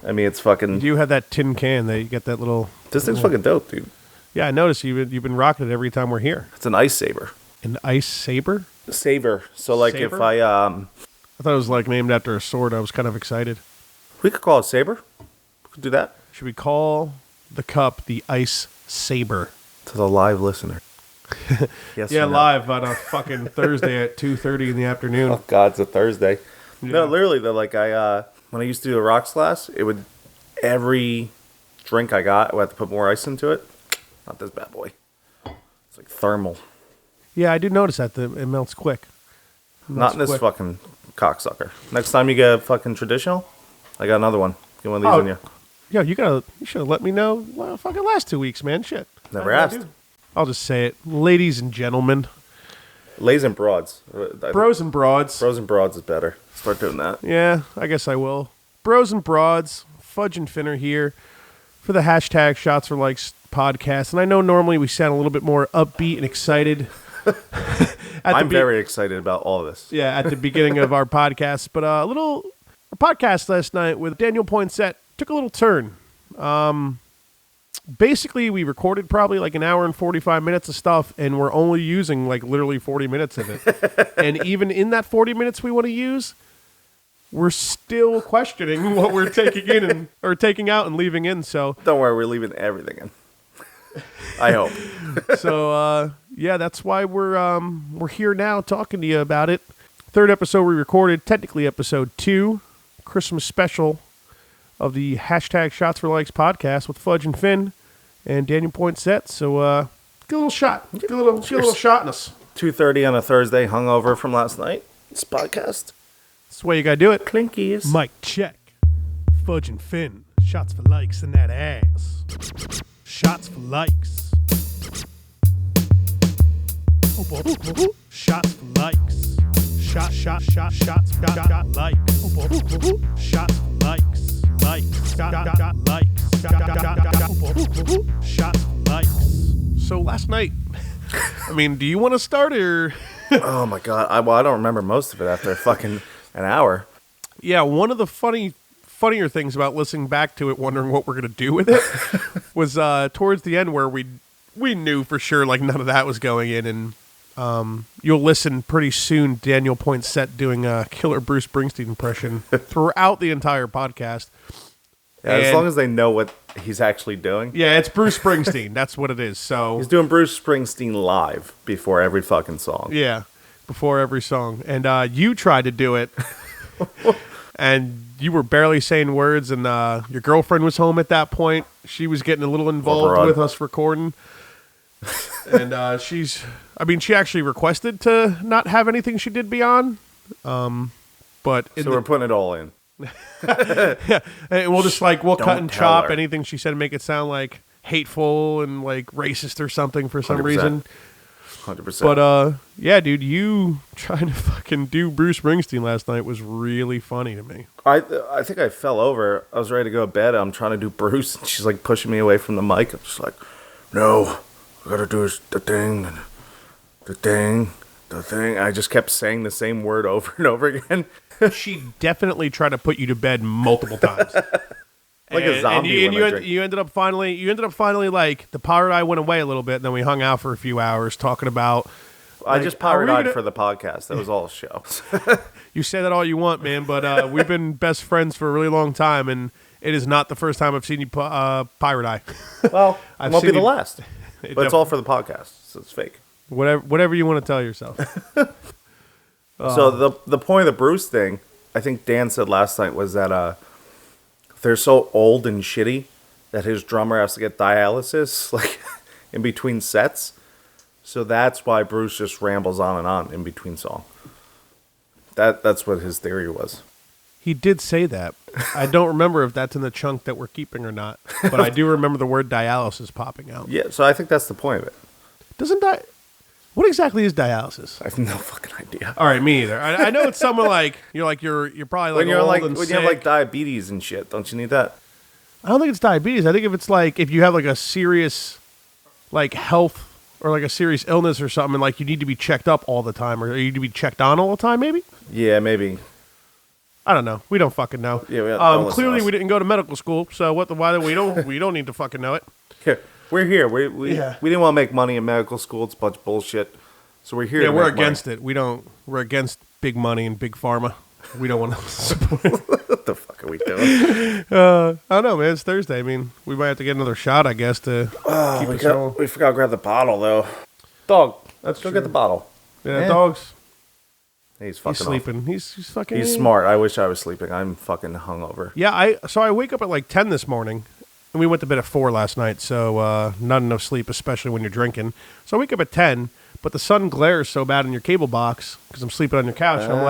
I mean, it's fucking... You have that tin can that you get that little... This thing's fucking dope, dude. Yeah, I noticed you've been rocking it every time we're here. It's an ice saber. An ice saber? Saber. So, like, Saber? if I thought it was, like, named after a sword. I was kind of excited. We could call it saber. We could do that. Should we call the cup the ice saber? To the live listener. Yes. Yeah, live on a fucking Thursday at 2:30 in the afternoon. Oh, God, it's a Thursday. Yeah. No, literally, though, like, when I used to do the rocks class, it would... Every drink I got, I would have to put more ice into it. Not this bad boy. It's like thermal. Yeah, I do notice that it melts quick. Not in this fucking cocksucker. Next time you get a fucking traditional, I got another one. Get one of these in you. Yeah, you should have let me know fucking last 2 weeks, man. Shit. Never asked. I'll just say it. Ladies and gentlemen. Lays and broads. Bros and broads. Bros and broads is better. Start doing that. Yeah, I guess I will. Bros and broads. Fudge and Finn are here for the hashtag Shots for Likes podcast. And I know normally we sound a little bit more upbeat and excited. I'm very excited about all of this. Yeah, at the beginning of our podcast. But our podcast last night with Daniel Poinsett took a little turn. Basically, we recorded probably like an hour and 45 minutes of stuff, and we're only using like literally 40 minutes of it. And even in that 40 minutes we want to use, we're still questioning what we're taking in or taking out and leaving in. So don't worry, we're leaving everything in. I hope. So yeah, that's why we're here now talking to you about it. Third episode we recorded, technically episode 2, Christmas special of the hashtag Shots for Likes podcast with Fudge and Finn and Daniel Poinsett. So get a little shot. Get a little shot in us. 2:30 on a Thursday, hungover from last night. This podcast. That's the way you gotta do it. Clinkies. Mic check. Fudge and Finn. Shots for likes in that ass. Shots for likes. Shots for likes. Shots likes. Shots for likes. Shots for likes. So last night, I mean, do you want to start or? Oh my God. I don't remember most of it after fucking an hour. Yeah, one of the funnier things about listening back to it, wondering what we're going to do with it, was towards the end where we knew for sure like none of that was going in. And you'll listen pretty soon, Daniel Poinsett doing a killer Bruce Springsteen impression throughout the entire podcast. Yeah, as long as they know what he's actually doing. Yeah, it's Bruce Springsteen. That's what it is. So he's doing Bruce Springsteen live before every fucking song. Yeah, before every song. And you tried to do it, and you were barely saying words, and your girlfriend was home at that point. She was getting a little involved with us recording. And she actually requested to not have anything she did be on. But so we're putting it all in. Yeah, and we'll cut and chop her. anything she said and make it sound like hateful and like racist or something for some 100%. reason. 100%. But yeah, dude, you trying to fucking do Bruce Springsteen last night was really funny to me. I think I fell over. I was ready to go to bed. I'm trying to do Bruce, and she's like pushing me away from the mic. I'm just like, no, I gotta do the thing, the thing, the thing. I just kept saying the same word over and over again. She definitely tried to put you to bed multiple times. Like a zombie. And you ended up finally like the pirate eye went away a little bit, and then we hung out for a few hours talking about. I just pirate eyed for the podcast. That was all a show. You say that all you want, man, but we've been best friends for a really long time, and it is not the first time I've seen you pirate eye. Well, it won't be the last. But it's all for the podcast, so it's fake. Whatever you want to tell yourself. So the point of the Bruce thing, I think Dan said last night, was that they're so old and shitty that his drummer has to get dialysis like in between sets. So that's why Bruce just rambles on and on in between songs. That's what his theory was. He did say that. I don't remember if that's in the chunk that we're keeping or not, but I do remember the word dialysis popping out. Yeah, so I think that's the point of it. What exactly is dialysis? I have no fucking idea. All right, me either. I know it's someone like you're probably like when old and when sick. you have like diabetes and shit, don't you need that? I don't think it's diabetes. I think if you have like a serious like health or like a serious illness or something, and like you need to be checked up all the time, or you need to be checked on all the time, maybe. Yeah, maybe. I don't know. We don't fucking know. Yeah, don't listen to clearly us. we didn't go to medical school, so why we don't need to fucking know it. Yeah, we're here. We didn't want to make money in medical school. It's a bunch of bullshit. So we're here. Yeah, to we're make against money. it. We're against big money and big pharma. We don't want to support it. What the fuck are we doing? I don't know, man. It's Thursday. I mean, we might have to get another shot, I guess, to keep us going. We forgot to grab the bottle, though. Dog, That's go true. get the bottle. Yeah, dogs. He's fucking He's sleeping. He's fucking. He's smart. I wish I was sleeping. I'm fucking hungover. Yeah, I wake up at like 10 this morning, and we went to bed at 4 last night, so not enough sleep, especially when you're drinking. So I wake up at 10, but the sun glares so bad in your cable box because I'm sleeping on your couch. And I'm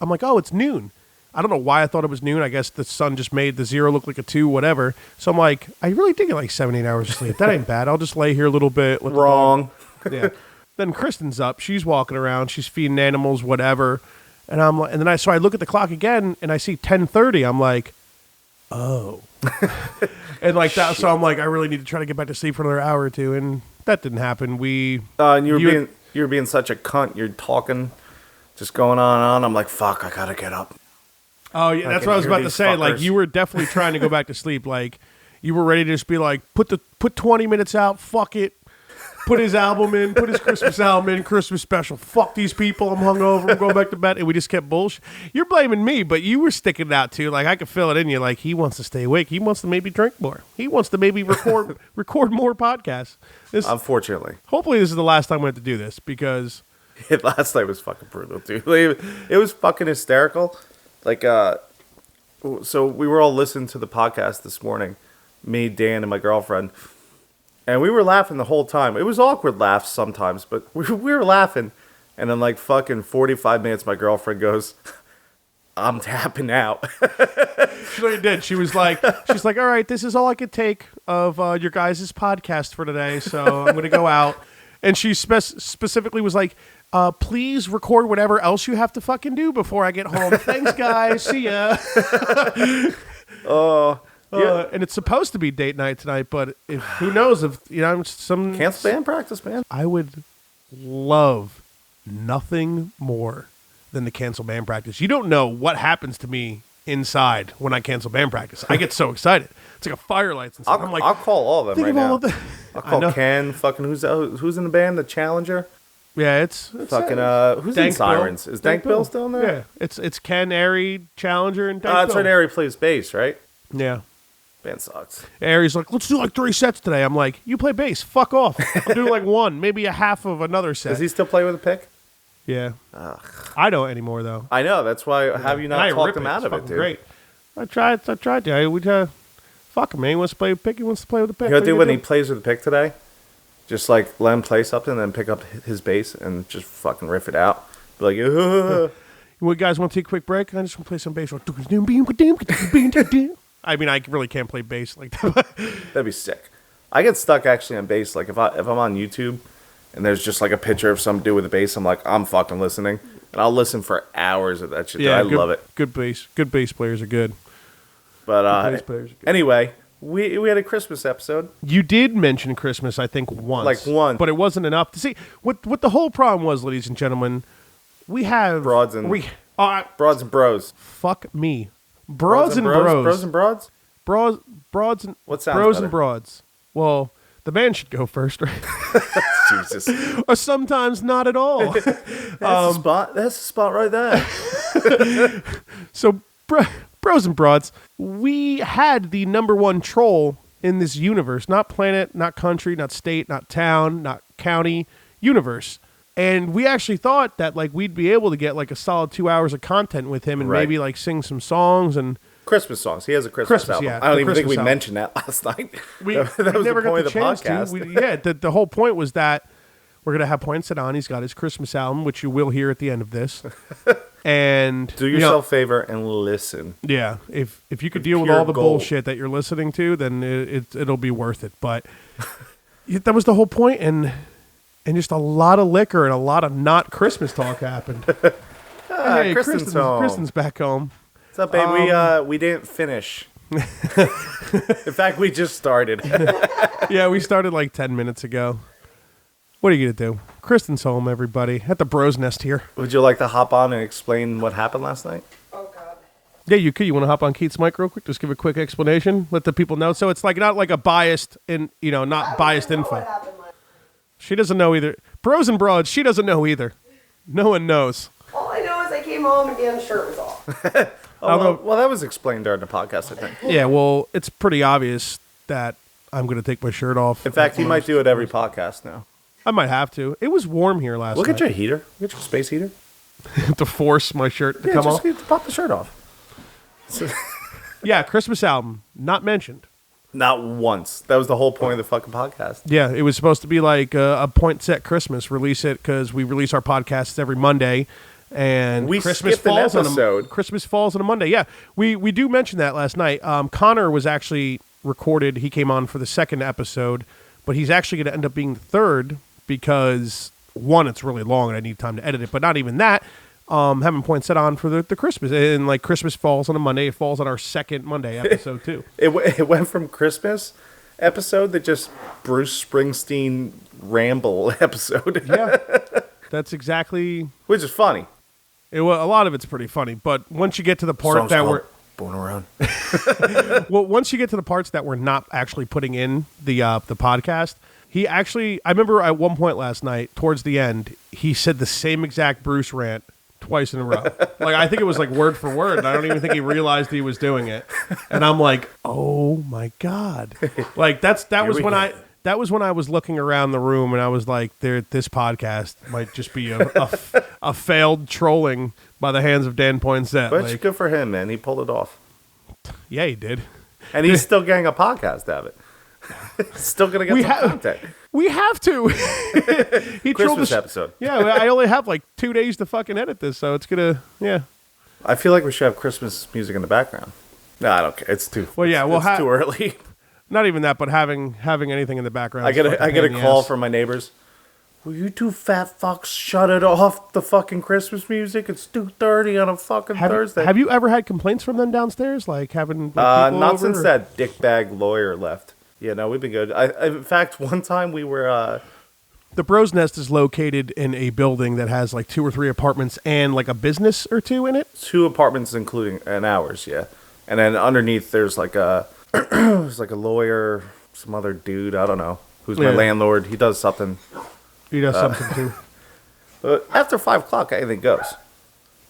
like, it's noon. I don't know why I thought it was noon. I guess the sun just made the 0 look like a 2, whatever. So I'm like, I really did get like 7, 8 hours of sleep. That ain't bad. I'll just lay here a little bit. With Wrong. The dog. Yeah. Then Kristen's up. She's walking around. She's feeding animals, whatever. And I'm like, so I look at the clock again, and I see 10:30. I'm like, oh, and like that. So I'm like, I really need to try to get back to sleep for another hour or two, and that didn't happen. And you were being such a cunt. You're talking, just going on and on. I'm like, fuck, I gotta get up. Oh yeah, that's what I was about to say. Like you were definitely trying to go back to sleep. Like you were ready to just be like, put 20 minutes out. Fuck it. Put his album in, put his Christmas album in, Christmas special. Fuck these people, I'm hungover, I'm going back to bed. And we just kept bullshit. You're blaming me, but you were sticking it out too. Like, I could feel it in you. Like, he wants to stay awake. He wants to maybe drink more. He wants to maybe record more podcasts. Unfortunately. Hopefully this is the last time we have to do this, because... Last night was fucking brutal, dude. It was fucking hysterical. Like, so we were all listening to the podcast this morning. Me, Dan, and my girlfriend. And we were laughing the whole time. It was awkward laughs sometimes, but we were laughing. And then like fucking 45 minutes, my girlfriend goes, I'm tapping out. She really did. She's like, all right, this is all I could take of your guys' podcast for today, so I'm going to go out. And she specifically was like, please record whatever else you have to fucking do before I get home. Thanks, guys. See ya. Yeah. And it's supposed to be date night tonight, but who knows if some Cancel band practice, man. I would love nothing more than to cancel band practice. You don't know what happens to me inside when I cancel band practice. I get so excited. It's like a firelights and stuff. I'm like, I'll call all of them right now. I'll call I Ken. Fucking who's in the band? The Challenger. Yeah, it's fucking who's Dank in Sirens? Bill. Is Dank Bill still in there? Yeah, it's Ken, Airy, Challenger, and Dank That's Bill. right. Airy plays bass, right? Yeah. Band sucks. Airy's like, let's do like 3 sets today. I'm like, you play bass. Fuck off. I'm doing like 1, maybe a half of another set. Does he still play with a pick? Yeah. Ugh. I don't anymore, though. I know. That's why. Have you not talked him out of it, dude? Great. I tried to. Fuck him, man. He wants to play with a pick. He wants to play with a pick. You know, dude, when he plays with a pick today, just like let him play something and then pick up his bass and just fucking riff it out. Be like, You guys want to take a quick break? I just want to play some bass. I mean, I really can't play bass like that. That'd be sick. I get stuck actually on bass. Like if I'm on YouTube and there's just like a picture of some dude with a bass, I'm like, I'm fucking listening, and I'll listen for hours of that shit. Yeah, I love it. Good bass players are good. But bass players are good. Anyway, we had a Christmas episode. You did mention Christmas, I think, once. Like once, but it wasn't enough to see what the whole problem was, ladies and gentlemen. We have broads and bros. Fuck me. Broads and bros. Bros and broads? Broads and what sounds bros better? And broads. Well, the man should go first, right? Jesus. Or sometimes not at all. That's the spot right there. So, bros and broads, we had the #1 troll in this universe. Not planet, not country, not state, not town, not county, universe. And we actually thought that like we'd be able to get like a solid 2 hours of content with him and maybe like sing some songs and Christmas songs. He has a Christmas album. Yeah, I don't even think we album. mentioned that last night. We that was never the point got of the podcast. The whole point was that we're going to have Poinsett on. He's got his Christmas album, which you will hear at the end of this. And do yourself a favor and listen. Yeah, if you could deal with all the bullshit that you're listening to, then it'll be worth it. But that was the whole point, and just a lot of liquor and a lot of not Christmas talk happened. Hey, Kristen's back home. What's up, babe? We didn't finish. In fact, we just started. Yeah, we started like 10 minutes ago. What are you going to do? Kristen's home, everybody. At the Bros Nest here. Would you like to hop on and explain what happened last night? Oh, God. Yeah, you could. You want to hop on Keith's mic real quick? Just give a quick explanation. Let the people know. So it's like not like a biased not biased info. She doesn't know either. Bros and broads, she doesn't know either. No one knows. All I know is I came home and Dan's shirt was off. Well, that was explained during the podcast, I think. Yeah, well, it's pretty obvious that I'm going to take my shirt off. In fact, he might do it every podcast now. I might have to. It was warm here last night. Look at your heater. Look at your space heater. To force my shirt to come off. Just pop the shirt off. Yeah, Christmas album, not mentioned. Not once. That was the whole point of the fucking podcast. Yeah, it was supposed to be like a Poinsett Christmas. Release it because we release our podcasts every Monday. And we Christmas skipped an falls episode. Christmas falls on a Monday. Yeah, we do mention that last night. Connor was actually recorded. He came on for the second episode, but he's actually going to end up being the third because, one, it's really long and I need time to edit it. But not even that. Having Poinsett on for the Christmas. And like Christmas falls on a Monday. It falls on our second Monday episode too. It went from Christmas episode to just Bruce Springsteen ramble episode. Yeah, that's exactly. Which is funny. A lot of it's pretty funny, but once you get to the part Song's that we're born around. well, once you get to the parts that we're not actually putting in the podcast, he actually, I remember at one point last night, towards the end, he said the same exact Bruce rant twice in a row. Like I think it was like word for word, and I don't even think he realized he was doing it. And I'm like, oh my god! Like that was when I was looking around the room and I was like, this podcast might just be a failed trolling by the hands of Dan Poinsett. But it's good for him, man. He pulled it off. Yeah, he did. And he's still getting a podcast out of it. He's still going to get some content. We have to. Christmas episode. Yeah, I only have like 2 days to fucking edit this, so it's going to, yeah. I feel like we should have Christmas music in the background. No, I don't care. It's too, well, yeah, it's too early. Not even that, but having anything in the background. I get a call from my neighbors. Will you two fat fucks shut it off, the fucking Christmas music? It's 2:30 on a fucking Thursday. Have you ever had complaints from them downstairs? Like having people not over, since that dickbag lawyer left. Yeah, no, we've been good. In fact, one time we were... The Bros Nest is located in a building that has like 2 or 3 apartments and like a business or 2 in it. 2 apartments including ours, yeah. And then underneath there's like a... there's like a lawyer, some other dude, I don't know, who's my landlord. He does something. He does something too. But after 5 o'clock, anything goes.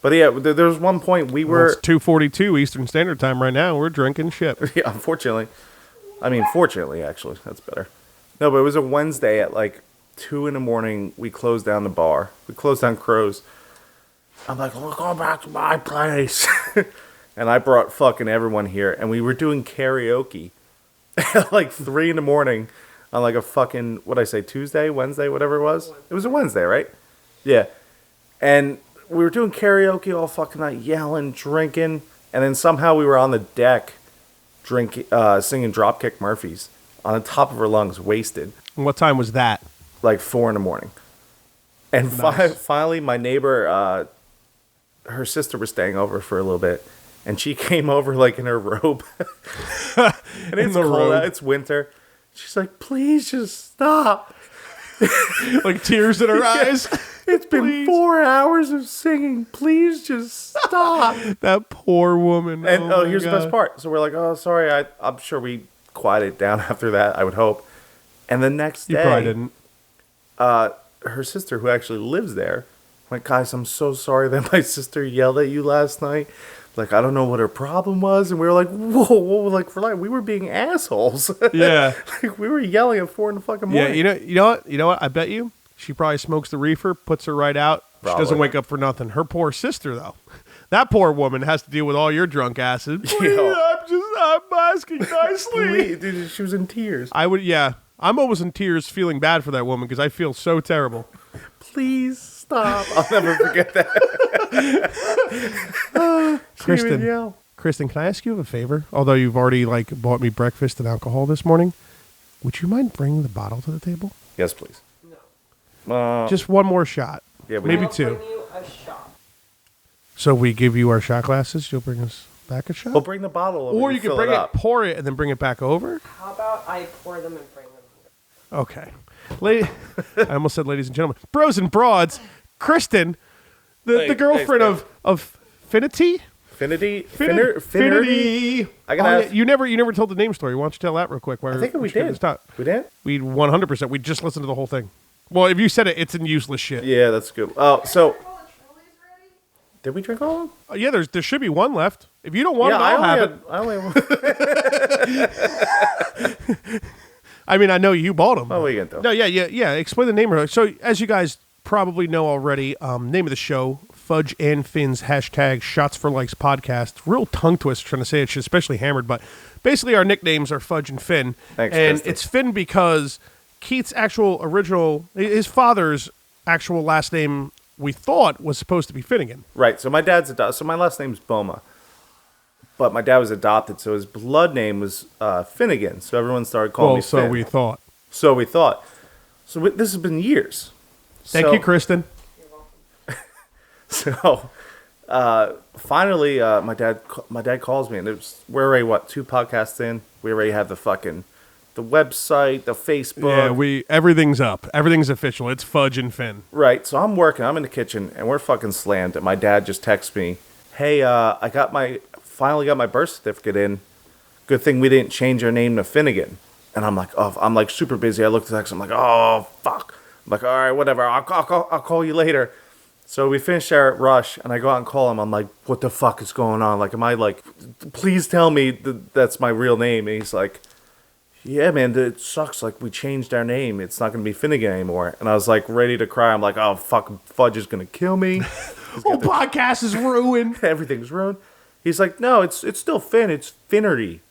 But yeah, there was one point we were... It's 2:42 Eastern Standard Time right now. We're drinking shit. Yeah, unfortunately. I mean, fortunately, actually. That's better. No, but it was a Wednesday at like 2 in the morning. We closed down the bar. We closed down Crow's. I'm like, we're going back to my place. And I brought fucking everyone here. And we were doing karaoke at like 3 in the morning on like a fucking, what'd I say, Tuesday, Wednesday, whatever it was. It was a Wednesday, right? Yeah. And we were doing karaoke all fucking night, yelling, drinking. And then somehow we were on the deck singing Dropkick Murphys on the top of our lungs, wasted. And what time was that? Like 4 in the morning. And Nice. Finally, my neighbor, her sister was staying over for a little bit. And she came over like in her robe. And it's cold out, it's winter. She's like, please just stop. Like tears in her eyes. It's been 4 hours of singing. Please just stop. That poor woman. And here's the best part. So we're like, oh, sorry. I'm sure we quieted down after that, I would hope. And the next day, You probably didn't. her sister, who actually lives there, went, guys, I'm so sorry that my sister yelled at you last night. Like, I don't know what her problem was. And we were like, whoa, like, we were being assholes. Yeah. Like, we were yelling at 4 in the fucking morning. Yeah, you know what? I bet you she probably smokes the reefer, puts her right out. Probably. She doesn't wake up for nothing. Her poor sister, though. That poor woman has to deal with all your drunk asses. Please, I'm asking nicely. Dude, she was in tears. I'm almost in tears feeling bad for that woman because I feel so terrible. Please stop. I'll never forget that. Kristen, can I ask you a favor? Although you've already bought me breakfast and alcohol this morning, would you mind bringing the bottle to the table? Yes, please. No. Just one more shot. Yeah, maybe I'll 2. bring you a shot. So we give you our shot glasses. You'll bring us back a shot. Well, bring the bottle over. Or you can bring it, pour it, and then bring it back over. How about I pour them and bring them here? Okay. I almost said ladies and gentlemen. Bros and broads. Kristen, the girlfriend of Finity? Finity. I gotta ask. You never told the name story. Why don't you tell that real quick? I think we did. We did? We 100%. We just listened to the whole thing. Well, if you said it, it's in useless shit. Yeah, that's good. Oh, so did we drink all of them? Yeah, there should be one left. If you don't want it, I'll have it. I only I mean, I know you bought them. Oh, what are you gonna do? No, yeah. Explain the name. So, as you guys probably know already, name of the show, Fudge and Finn's # Shots for Likes podcast. Real tongue twist trying to say it, especially hammered, but basically our nicknames are Fudge and Finn. Thanks, and Kristen. it's Finn because Keith's his father's actual last name, we thought, was supposed to be Finnegan. Right. So my dad's adopted. So my last name's Bomma, but my dad was adopted, so his blood name was Finnegan. So everyone started calling me Finn. So we thought. So we thought. So this has been years. Thank you, Kristen. So finally, my dad calls me, and we're already 2 podcasts in. We already have the website, the Facebook. Yeah, everything's up. Everything's official. It's Fudge and Finn. Right. So I'm working. I'm in the kitchen, and we're fucking slammed. And my dad just texts me, "Hey, I finally got my birth certificate in. Good thing we didn't change our name to Finnegan." And I'm like, oh, I'm like super busy. I look at the text. I'm like, oh fuck. I'm like, all right, whatever. I'll call you later. So we finished our rush, and I go out and call him. I'm like, what the fuck is going on? Like, am I like, please tell me that's my real name? And he's like, yeah, man, it sucks. Like, we changed our name. It's not going to be Finnegan anymore. And I was like ready to cry. I'm like, oh, fuck, Fudge is going to kill me. Whole podcast is ruined. Everything's ruined. He's like, no, it's still Finn. It's Finnerty.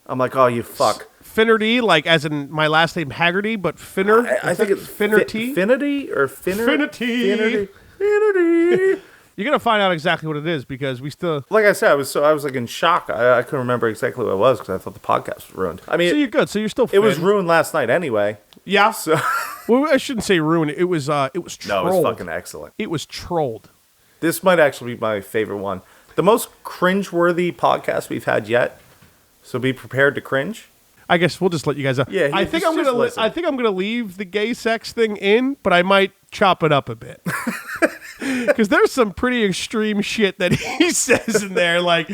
I'm like, oh, you fuck. Finnerty, like as in my last name Haggerty, but Finner? I think it's Finnerty? Finnerty or Finner? Finnerty. Finnerty. You're gonna find out exactly what it is because we still. Like I said, I was like in shock. I couldn't remember exactly what it was because I thought the podcast was ruined. I mean, so you're good. So you're still. It was ruined last night anyway. Yeah. So. Well, I shouldn't say ruined. It was trolled. No, it was fucking excellent. It was trolled. This might actually be my favorite one. The most cringe-worthy podcast we've had yet. So be prepared to cringe. I guess we'll just let you guys know. Yeah, I think I'm gonna leave the gay sex thing in, but I might chop it up a bit because there's some pretty extreme shit that he says in there. Like,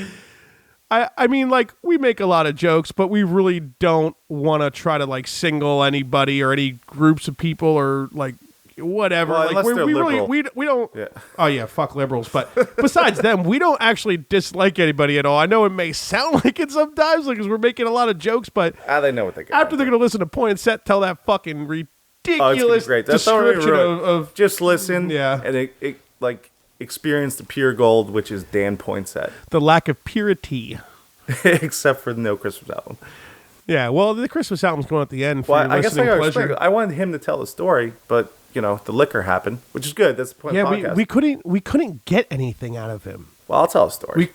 I mean, like we make a lot of jokes, but we really don't want to try to like single anybody or any groups of people or like whatever. Well, like we really we don't. Yeah. Oh yeah, fuck liberals. But besides them, we don't actually dislike anybody at all. I know it may sound like it sometimes, because we're making a lot of jokes, but they know what they got. After they're gonna listen to Poinsett tell that fucking ridiculous great. That's description of just listen, yeah, and it like experience the pure gold, which is Dan Poinsett. The lack of purity, except for the No Christmas album. Yeah, well, the Christmas album's going at the end for well, your listening pleasure. I wanted him to tell the story, but the liquor happened, which is good. That's the point of the podcast. we couldn't get anything out of him. Well, I'll tell a story.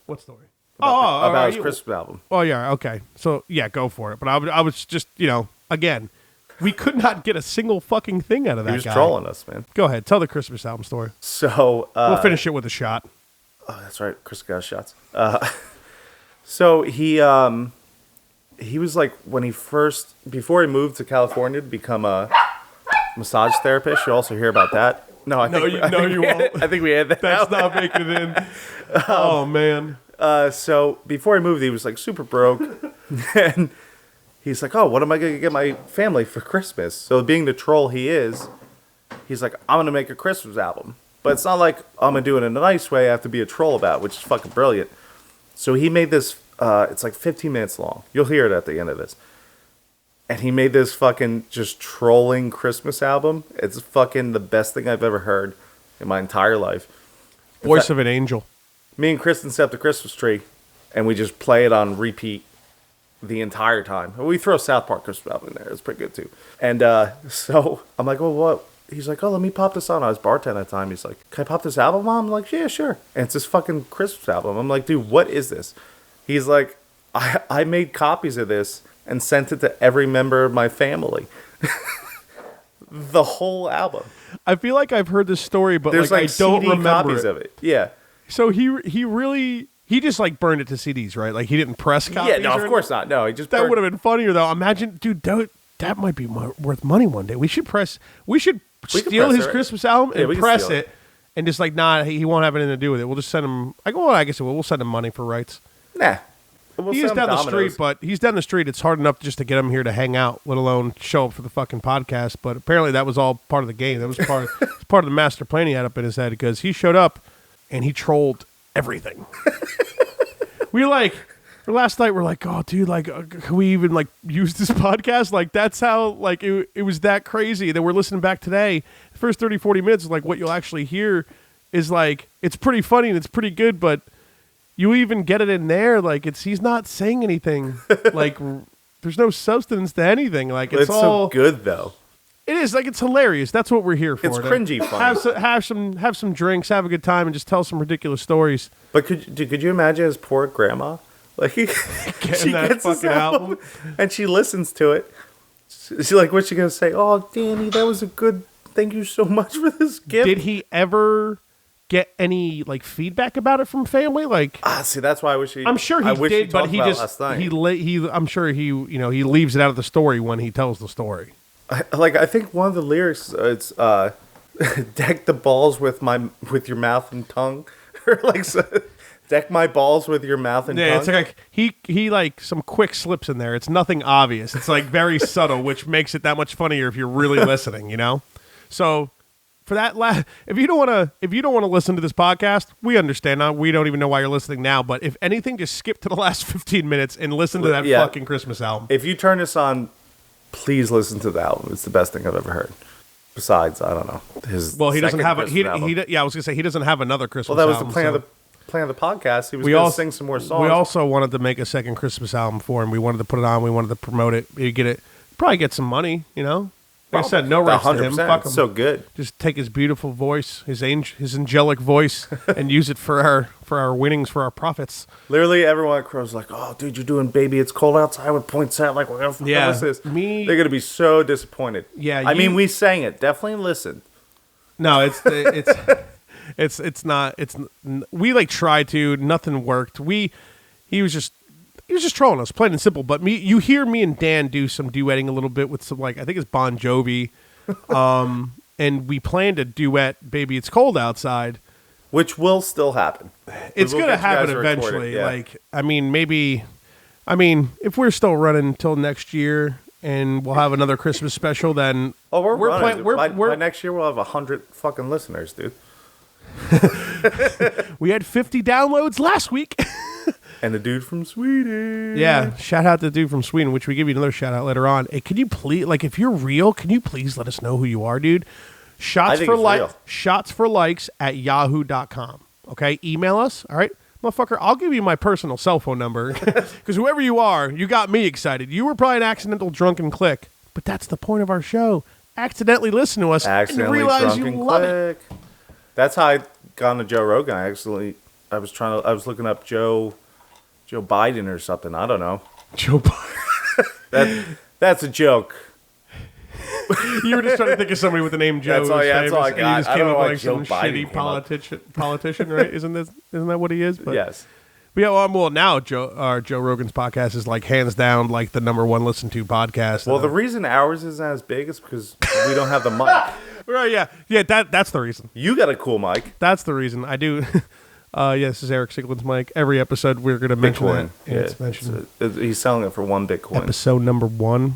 What story? About his Christmas album. Oh, yeah, okay. So, yeah, go for it. But I was just, again, we could not get a single fucking thing out of that guy. He was trolling us, man. Go ahead. Tell the Christmas album story. So, we'll finish it with a shot. Oh, that's right. Chris got shots. So, he was like, before he moved to California to become a massage therapist. You also hear about that. No, I think you won't. I think we had that. That's not making it in. Oh, man. So before he moved, he was like super broke. And he's like, oh, what am I going to get my family for Christmas? So being the troll he is, he's like, I'm going to make a Christmas album. But it's not like I'm going to do it in a nice way. I have to be a troll about it, which is fucking brilliant. So he made this, it's like 15 minutes long. You'll hear it at the end of this. And he made this fucking just trolling Christmas album. It's fucking the best thing I've ever heard in my entire life. Voice of an angel. Me and Kristen set up the Christmas tree, and we just play it on repeat the entire time. We throw South Park Christmas album in there. It's pretty good, too. And so I'm like, well, what? He's like, oh, let me pop this on. I was bartending at the time. He's like, can I pop this album, Mom? I'm like, yeah, sure. And it's this fucking Christmas album. I'm like, dude, what is this? He's like, I made copies of this and sent it to every member of my family. The whole album. I feel like I've heard this story, but there's like I don't CD remember copies of it. Yeah. So he just like burned it to CDs, right? Like he didn't press copies. Yeah, no, of course not. No, he just. That would have been funnier though. Imagine, dude, that might be worth money one day. We should steal his Christmas album and press it and just like, nah, he won't have anything to do with it. We'll just send him. I go, well, I guess we'll send him money for rights. Nah. We'll He is down the street, but he's down the street. It's hard enough just to get him here to hang out, let alone show up for the fucking podcast. But apparently that was all part of the game. That was part of the master plan he had up in his head, because he showed up and he trolled everything. Last night we're like, oh, dude, like, can we even like use this podcast? Like, that's how like it was that crazy. Then we're listening back today. The first 30, 40 minutes is like what you'll actually hear is like, it's pretty funny and it's pretty good, but you even get it in there, like he's not saying anything. Like there's no substance to anything. Like it's all so good though. It is like it's hilarious. That's what we're here for. It's cringy fun. Have some drinks, have a good time, and just tell some ridiculous stories. But could you imagine his poor grandma? Like she gets this album and she listens to it. She's like, what's she gonna say? Oh, Danny, that was a good. Thank you so much for this gift. Did he ever get any like feedback about it from family? Like, see, that's why I wish he. I'm sure he did, but he just I'm sure he he leaves it out of the story when he tells the story. I think one of the lyrics it's deck the balls with your mouth and tongue, or like deck my balls with your mouth and tongue. Yeah, it's like he like some quick slips in there. It's nothing obvious. It's like very subtle, which makes it that much funnier if you're really listening. You know, so. For that, if you don't want to listen to this podcast, we understand. We don't even know why you're listening now. But if anything, just skip to the last 15 minutes and listen to that fucking Christmas album. If you turn this on, please listen to the album. It's the best thing I've ever heard. Besides, I don't know, he doesn't have I was gonna say he doesn't have another Christmas. Well, that was album, the plan of the podcast. He was going to sing some more songs. We also wanted to make a second Christmas album for him. We wanted to put it on. We wanted to promote it. You get it, probably get some money. You know. Like I said, no rights to him. Fuck him. So good. Just take his beautiful voice, his angelic voice, and use it for our winnings, for our profits. Literally, everyone at Crow's like, "Oh, dude, you're doing Baby It's Cold Outside with Poinsett. Like, what is this?" They're gonna be so disappointed. Yeah, I mean, we sang it. Definitely listen. No, it's not. We like tried to. Nothing worked. He was just trolling us, plain and simple. But you hear me and Dan do some duetting a little bit with some, like, I think it's Bon Jovi. And we planned a duet, Baby It's Cold Outside. Which will still happen. It's going to happen eventually. Yeah. Like, I mean, if we're still running until next year and we'll have another Christmas special, then... Oh, we're running. By next year, we'll have 100 fucking listeners, dude. We had 50 downloads last week. And the dude from Sweden. Yeah, shout out to the dude from Sweden, which we give you another shout out later on. Hey, can you please, like, if you're real, can you please let us know who you are, dude? Shots for likes at yahoo.com. Okay, email us. All right, motherfucker. I'll give you my personal cell phone number because whoever you are, you got me excited. You were probably an accidental drunken click, but that's the point of our show. Accidentally listen to us and you realize you love it. That's how I got on to Joe Rogan. I was looking up Joe Biden or something. I don't know. Joe Biden. That's a joke. You were just trying to think of somebody with the name Joe. That's all I got. And you just came up with like Joe some Biden shitty politician, right? Isn't that what he is? But, yes. But yeah, well, now Joe Rogan's podcast is like hands down like the number one listened to podcast. Well, the reason ours isn't as big is because we don't have the mic. Right? Yeah. That's the reason. You got a cool mic. That's the reason. I do. This is Eric Siglin's mic. Every episode we're going to mention it. Yeah, it's mentioned. He's selling it for $1 Bitcoin. Episode number 1.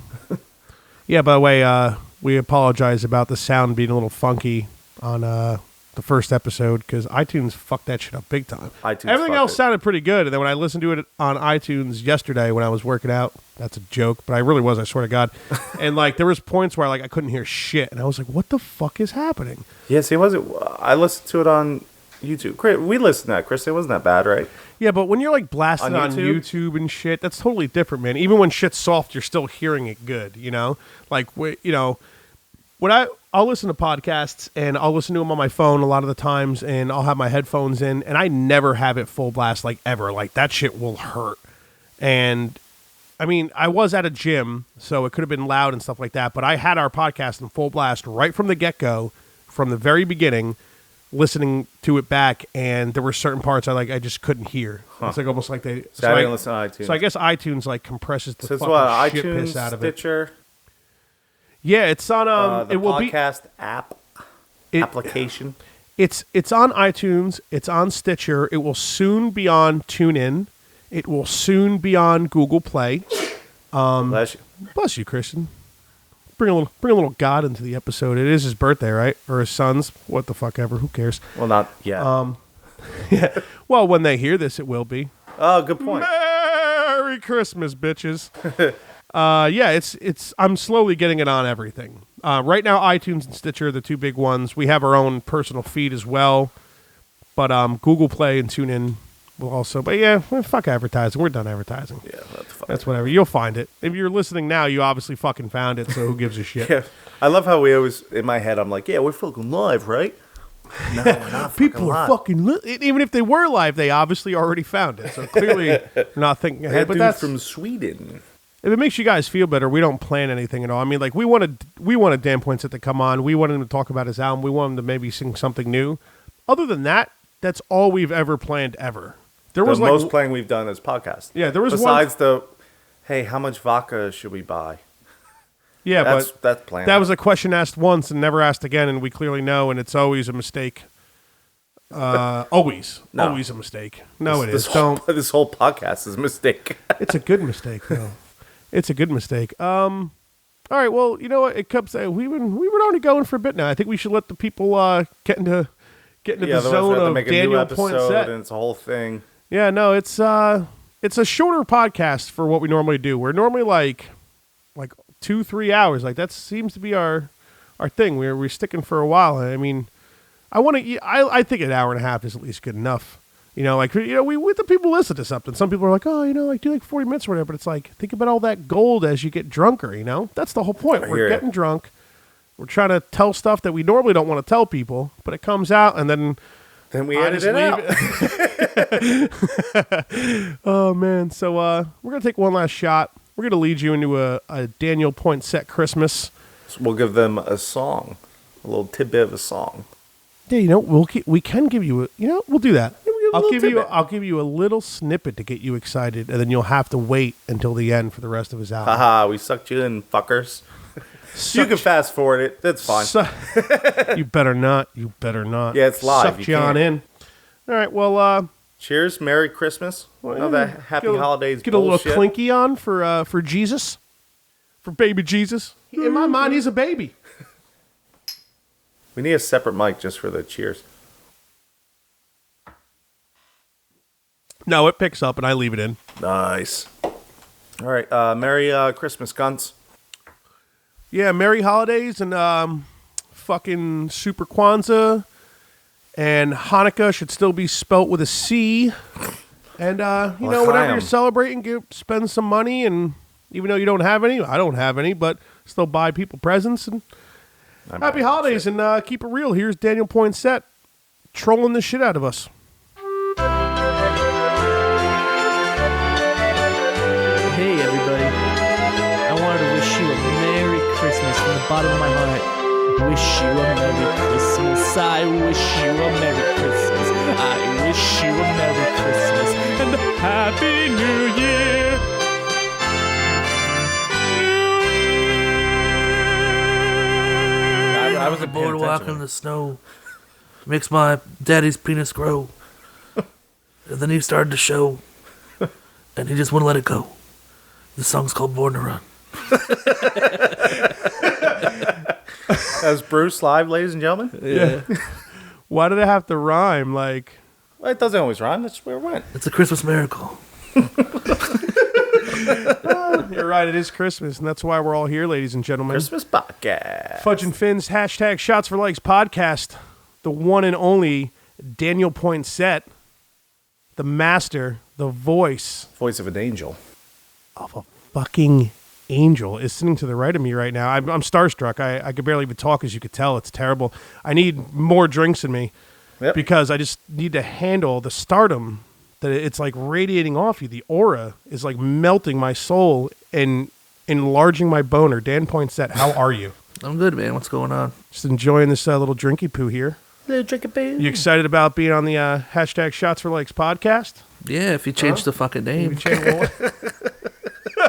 Yeah, by the way, we apologize about the sound being a little funky on the first episode because iTunes fucked that shit up big time. Everything else sounded pretty good. And then when I listened to it on iTunes yesterday when I was working out, that's a joke, but I really was, I swear to God. And like there was points where like I couldn't hear shit. And I was like, what the fuck is happening? Yes, I listened to it on YouTube. We listened to that, Chris. It wasn't that bad, right? Yeah, but when you're like blasting on YouTube and shit, that's totally different, man. Even when shit's soft, you're still hearing it good, you know? Like, when I'll listen to podcasts and I'll listen to them on my phone a lot of the times and I'll have my headphones in and I never have it full blast like ever. Like that shit will hurt. And I mean, I was at a gym, so it could have been loud and stuff like that, but I had our podcast in full blast right from the get-go, from the very beginning, listening to it back, and there were certain parts I just couldn't hear. Huh. It's like almost like they. So I didn't listen to iTunes. So I guess iTunes like compresses the fucking shit iTunes, piss out of Stitcher, it. Yeah, it's on the it will podcast application. It's on iTunes. It's on Stitcher. It will soon be on TuneIn. It will soon be on Google Play. Bless you. Bless you, Christian. Bring a little God into the episode. It is his birthday, right? Or his son's. What the fuck ever. Who cares? Well, not yet. Yeah. Well, when they hear this, it will be. Oh, good point. Merry Christmas, bitches. It's. I'm slowly getting it on everything. Right now, iTunes and Stitcher are the two big ones. We have our own personal feed as well, but Google Play and TuneIn will also. But yeah, fuck advertising. We're done advertising. Yeah, that's whatever. You'll find it. If you're listening now, you obviously fucking found it. So who gives a shit? Yeah. I love how we always in my head. I'm like, yeah, we're fucking live, right? No, we're not. People are fucking even if they were live, they obviously already found it. So clearly, they're not thinking ahead. But that's from Sweden. If it makes you guys feel better, we don't plan anything at all. I mean, like we wanted Dan Poinsett to come on. We wanted him to talk about his album. We wanted him to maybe sing something new. Other than that, that's all we've ever planned ever. There was the most playing we've done as podcast. Yeah, there was besides hey, how much vodka should we buy? Yeah, that's planned. That was a question asked once and never asked again, and we clearly know, and it's always a mistake. Always a mistake. No, this whole podcast is a mistake. It's a good mistake, though. It's a good mistake. All right, well, you know what? It comes. We've been only going for a bit now. I think we should let the people get into the zone of Daniel Poinsett. And it's a whole thing. Yeah, no, it's a shorter podcast for what we normally do. We're normally like 2-3 hours. Like that seems to be our thing. We're sticking for a while. I mean, I think an hour and a half is at least good enough. We the people listen to something. Some people are like, oh, do like 40 minutes or whatever. But it's like, think about all that gold as you get drunker, That's the whole point. We're getting drunk. We're trying to tell stuff that we normally don't want to tell people, but it comes out and then we edit it out. Oh, man. So we're going to take one last shot. We're going to lead you into a Daniel Poinsett Christmas. So we'll give them a song, a little tidbit of a song. Yeah, we can give you we'll do that. I'll give you a little snippet to get you excited, and then you'll have to wait until the end for the rest of his album. Haha, we sucked you in, fuckers. You can fast forward it. That's fine. You better not. You better not. Yeah, it's live. Sucked you on in. All right, well, cheers. Merry Christmas. That happy holidays Get bullshit. A little clinky on for Jesus. For baby Jesus. In my mind, he's a baby. We need a separate mic just for the cheers. No, it picks up and I leave it in. Nice. All right. Merry Christmas, cunts. Yeah, Merry Holidays and fucking Super Kwanzaa. And Hanukkah should still be spelt with a C. And, whatever you're celebrating, spend some money. And even though you don't have any, I don't have any, but still buy people presents. And happy holidays and keep it real. Here's Daniel Poinsett trolling the shit out of us. Hey everybody, I wanted to wish you a Merry Christmas from the bottom of my heart. Wish you a Merry Christmas, I wish you a Merry Christmas, I wish you a Merry Christmas, and a Happy New Year. I was a boardwalk in the snow, makes my daddy's penis grow, and then he started to show, and he just wouldn't let it go. The song's called Born to Run. That's Bruce live, ladies and gentlemen. Yeah. Why did it have to rhyme? Well, it doesn't always rhyme. That's where it went. It's a Christmas miracle. You're right. It is Christmas, and that's why we're all here, ladies and gentlemen. Christmas podcast. Fudge and Finn's # Shots for Likes podcast. The one and only Daniel Poinsett, the master, the voice of an angel. Of a fucking angel is sitting to the right of me right now. I'm starstruck. I could barely even talk, as you could tell. It's terrible. I need more drinks in me because I just need to handle the stardom that it's like radiating off you. The aura is like melting my soul and enlarging my boner. Dan Poinsett, how are you? I'm good, man. What's going on? Just enjoying this little drinky poo here. Little drinky poo. You excited about being on the # Shots for Likes podcast? Yeah, if you change the fucking name.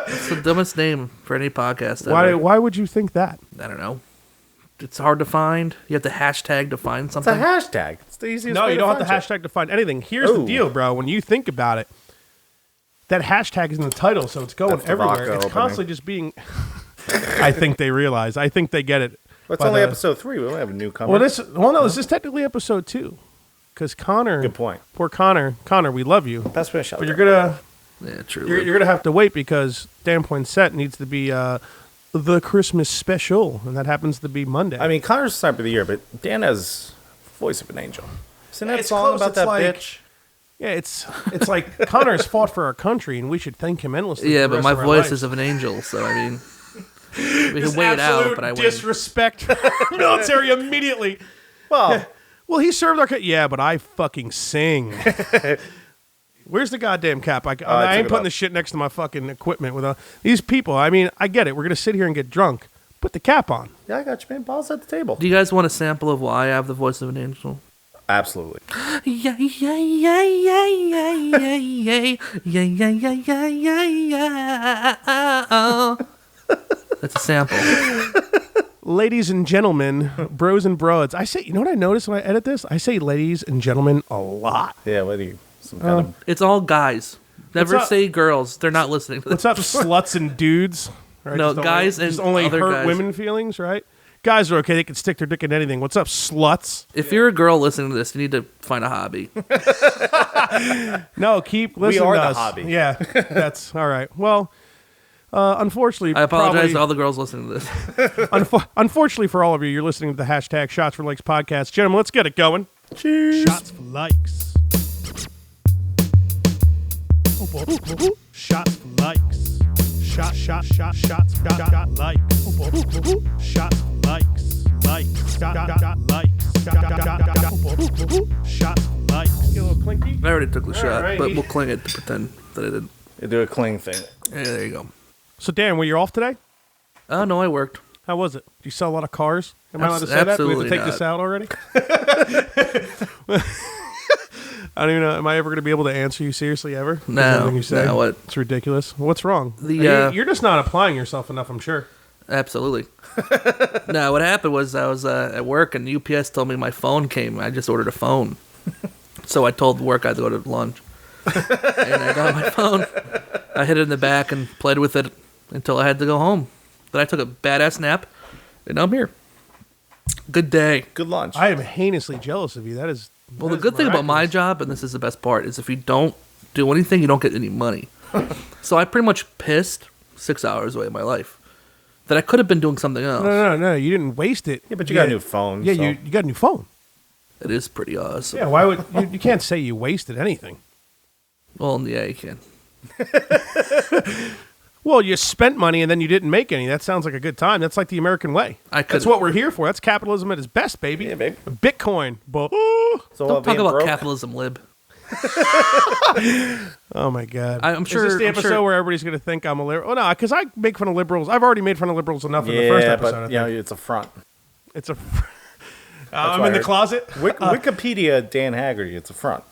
It's the dumbest name for any podcast ever. Why would you think that? I don't know. It's hard to find. You have to hashtag to find It's something. a hashtag. It's the easiest No, way you to don't have to find shit. hashtag to find anything. Here's the deal, bro. When you think about it, that hashtag is in the title, so it's going That's the everywhere. vodka It's opening. constantly just being. I think they realize. I think they get it. Well, it's by only the- episode 3. We don't have a newcomer. no, this is technically episode 2. Because Connor. Good point. Poor Connor. Connor, we love you. That's what But you're gonna Yeah, true. you're gonna have to wait because Dan Poinsett needs to be the Christmas special, and that happens to be Monday. I mean, Connor's the sniper of the year, but Dan has voice of an angel. Isn't that It's song close. about It's that like- bitch? yeah, it's like Connor's fought for our country, and we should thank him endlessly. Yeah, for the but rest my of our voice lives. is of an angel, so I mean, we Just can wait it out, absolute but I win. disrespect military immediately. Well, Well, he served our. Yeah, but I fucking sing. Where's the goddamn cap? I took ain't it putting off. the shit next to my fucking equipment with these people. I mean, I get it. We're gonna sit here and get drunk. Put the cap on. yeah, I got you, man. Balls at the table. Do you guys want a sample of why I have the voice of an angel? Absolutely. Yeah, yeah, yeah, yeah, yeah, yeah, yeah, yeah, yeah, yeah, yeah, yeah. That's a sample. Ladies and gentlemen, bros and broads. I say, you know what I noticed when I edit this? I say ladies and gentlemen a lot. Yeah, what are you? Some kind of... It's all guys. Never What's up? say girls. They're not listening to this. What's up, sluts and dudes? Right? No, Just guys only, and just only other hurt guys. women feelings, right? Guys are okay; they can stick their dick in anything. What's up, sluts? If you're a girl listening to this, you need to find a hobby. No, keep listening. are to the us. hobby. Yeah, that's all right. Well, unfortunately, I apologize probably- to all the girls listening to this. Unfortunately for all of you, you're listening to the hashtag Shots for Likes podcast. Gentlemen, let's get it going. Cheers. Shots for likes. Shots for likes. Shots for likes. Shots for likes. Likes. Shots for likes. Get a little clinky. I already took the shot, right. but we'll cling it to pretend that I did. You do a cling thing. Yeah, there you go. So, Dan, were you off today? Oh, no, I worked. How was it? Did you sell a lot of cars? Am I allowed to say that? Do we have to Absolutely take not. this out already? I don't even know. Am I ever going to be able to answer you seriously ever? Is No, everything you say? no, what? It's ridiculous. What's wrong? The, You're just not applying yourself enough, I'm sure. Absolutely. No, what happened was I was at work and UPS told me my phone came. I just ordered a phone. So I told work I had to go to lunch. And I got my phone. I hid it in the back and played with it until I had to go home. Then I took a badass nap, and I'm here. Good day. Good lunch. I am heinously jealous of you. That is. Well, that the is good thing about my miraculous. job, and this is the best part, is if you don't do anything, you don't get any money. So I pretty much pissed 6 hours away of my life that I could have been doing something else. No. You didn't waste it. yeah, but you got a new phone. Yeah, so. you got a new phone. It is pretty awesome. Yeah, why would you can't say you wasted anything? Well, yeah, you can. Well, you spent money and then you didn't make any. That sounds like a good time. That's like the American way. I That's could- what we're here for. That's capitalism at its best, baby. Yeah, babe. Bitcoin. So Don't talk being about broke? capitalism, lib. Oh my god! I'm sure- Is this the I'm episode sure- where everybody's going to think I'm a liberal? Oh no, because I make fun of liberals. I've already made fun of liberals enough in the first Yeah, episode. I but think. you know, it's a front. It's a. I'm why in the I- closet. Wikipedia, Dan Haggerty, it's a front.